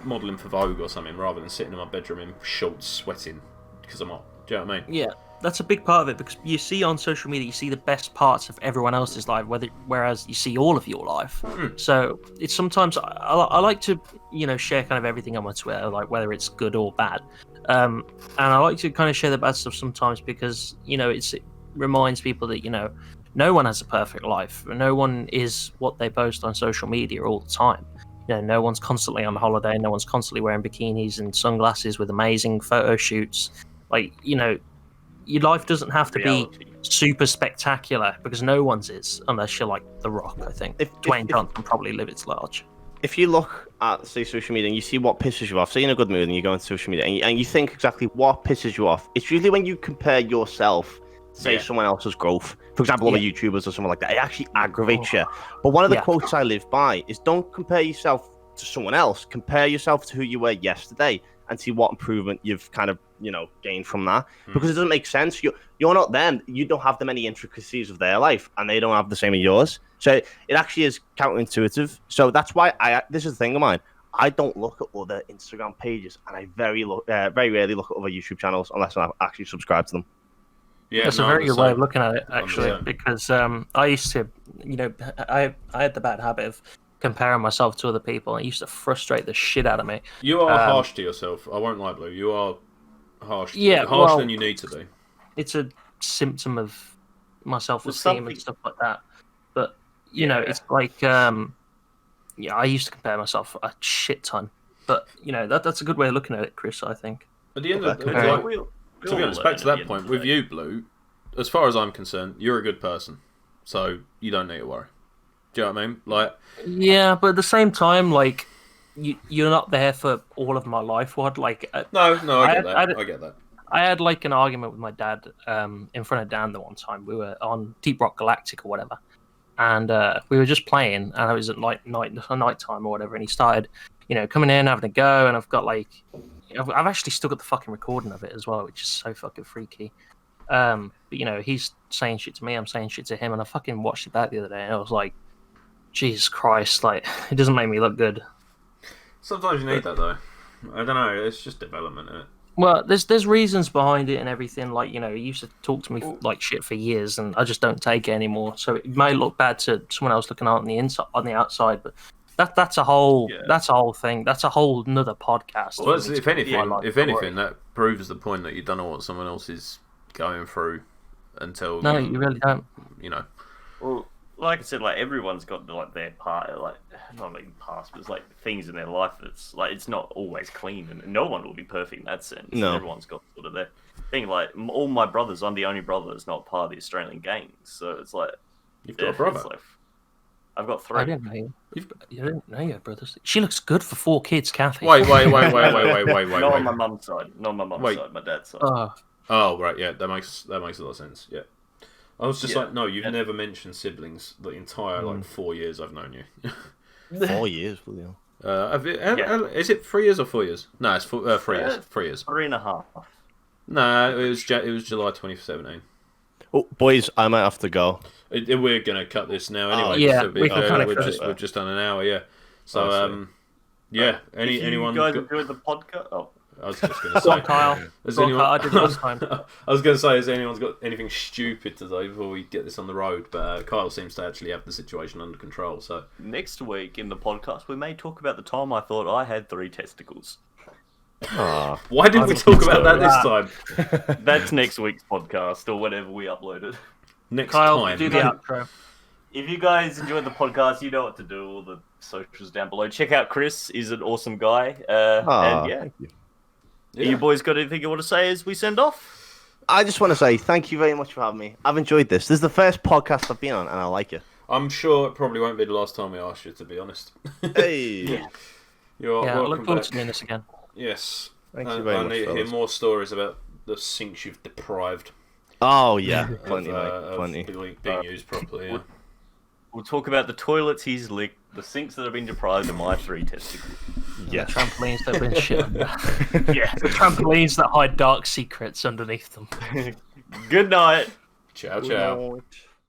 modelling for Vogue or something rather than sitting in my bedroom in shorts sweating because I'm hot. Do you know what I mean? Yeah, that's a big part of it because you see on social media, you see the best parts of everyone else's life, whereas you see all of your life. So it's sometimes I like to share kind of everything on my Twitter, like whether it's good or bad, and I like to kind of share the bad stuff sometimes because it reminds people that no one has a perfect life, no one is what they post on social media all the time. No one's constantly on holiday, no one's constantly wearing bikinis and sunglasses with amazing photo shoots. Like, your life doesn't have to be super spectacular because no one's is, unless you're like The Rock, I think. Dwayne Johnson probably live its large. If you look at, say, social media and you see what pisses you off, say you're in a good mood and you go on social media and you think exactly what pisses you off, it's usually when you compare yourself, say, someone else's growth. For example, other YouTubers or something like that. It actually aggravates you. But one of the quotes I live by is don't compare yourself to someone else. Compare yourself to who you were yesterday and see what improvement you've kind of, gained from that. Because it doesn't make sense. You're not them. You don't have the many intricacies of their life and they don't have the same as yours. So it actually is counterintuitive. So that's why this is the thing of mine. I don't look at other Instagram pages and I very rarely look at other YouTube channels unless I actually subscribe to them. Yeah, That's a very good way of looking at it, actually, 100%. because I used to, I had the bad habit of comparing myself to other people. It used to frustrate the shit out of me. You are harsh to yourself. I won't lie, Blue. You are harsh. Yeah, harsher than you need to be. It's a symptom of my self-esteem something- and stuff like that. But you know, it's like I used to compare myself a shit ton. But you know, that's a good way of looking at it, Chris. I think. At the end of the Okay. like, to be honest, back to that point with you, Blue. As far as I'm concerned, you're a good person, so you don't need to worry. Do you know what I mean? Like, yeah, but at the same time, like, you're not there for all of my life. What? Like, no, I get that. I get that. I had like an argument with my dad in front of Dan the one time. We were on Deep Rock Galactic or whatever, and we were just playing, and it was at night time or whatever. And he started, you know, coming in, having a go, and I've got like, I've actually still got the fucking recording of it as well, which is so fucking freaky. But you know, he's saying shit to me, I'm saying shit to him, and I fucking watched it back the other day, and I was like, Jesus Christ, like, it doesn't make me look good. Sometimes you need that though. I don't know. It's just development, isn't it? Well, there's reasons behind it and everything. Like, you know, he used to talk to me like shit for years, and I just don't take it anymore. So it may look bad to someone else looking on the inside, on the outside, but that's a whole thing. That's a whole another podcast. Well, if anything, that proves the point that you don't know what someone else is going through until you really don't. You know. Well, like I said, like everyone's got like their part, like not even past, but it's like things in their life that's like it's not always clean, and no one will be perfect in that sense. No, everyone's got sort of their thing. Like all my brothers, I'm the only brother that's not part of the Australian gangs, so it's like you've got a brother. Like, I've got 3. I didn't know you. You didn't know you had brothers. She looks good for 4 kids, Kathy. Wait. Not on my mum's side. Not on my mum's side. My dad's side. Oh right, yeah, that makes a lot of sense. Yeah. I was just like, no, you've never mentioned siblings the entire like 4 years I've known you. 4 years, William. Is it 3 years or 4 years? No, it's 3 years. 3 years. 3.5. No, it was July 2017. Oh, boys, I might have to go. We're gonna cut this now anyway. We can kind of we've just done an hour, yeah. So anyone? You guys enjoyed the podcast? Oh. I was just going to say, Kyle. I did last time. I was going to say, has anyone got anything stupid to say before we get this on the road? But Kyle seems to actually have the situation under control. So next week in the podcast, we may talk about the time I thought I had 3 testicles. Why didn't we talk about that this time? That's next week's podcast or whenever we upload it. Next Kyle, time. do the outro. If you guys enjoyed the podcast, you know what to do. All the socials down below. Check out Chris. He's an awesome guy. And yeah. Thank you. You boys got anything you want to say as we send off? I just want to say thank you very much for having me. I've enjoyed this. This is the first podcast I've been on, and I like it. I'm sure it probably won't be the last time we ask you, to be honest. Hey. You're I welcome look forward back. to doing this again. Yes. Thank you very I much, need to hear fellas. more stories about the sinks you've deprived Oh, yeah. Plenty, of mate. Plenty. being used properly. Yeah. We'll talk about the toilets he's licked, the sinks that have been deprived of my 3 testicles. Yes. The trampolines that have been shit under. Yeah. The trampolines that hide dark secrets underneath them. Good night. Ciao, ciao. Good night.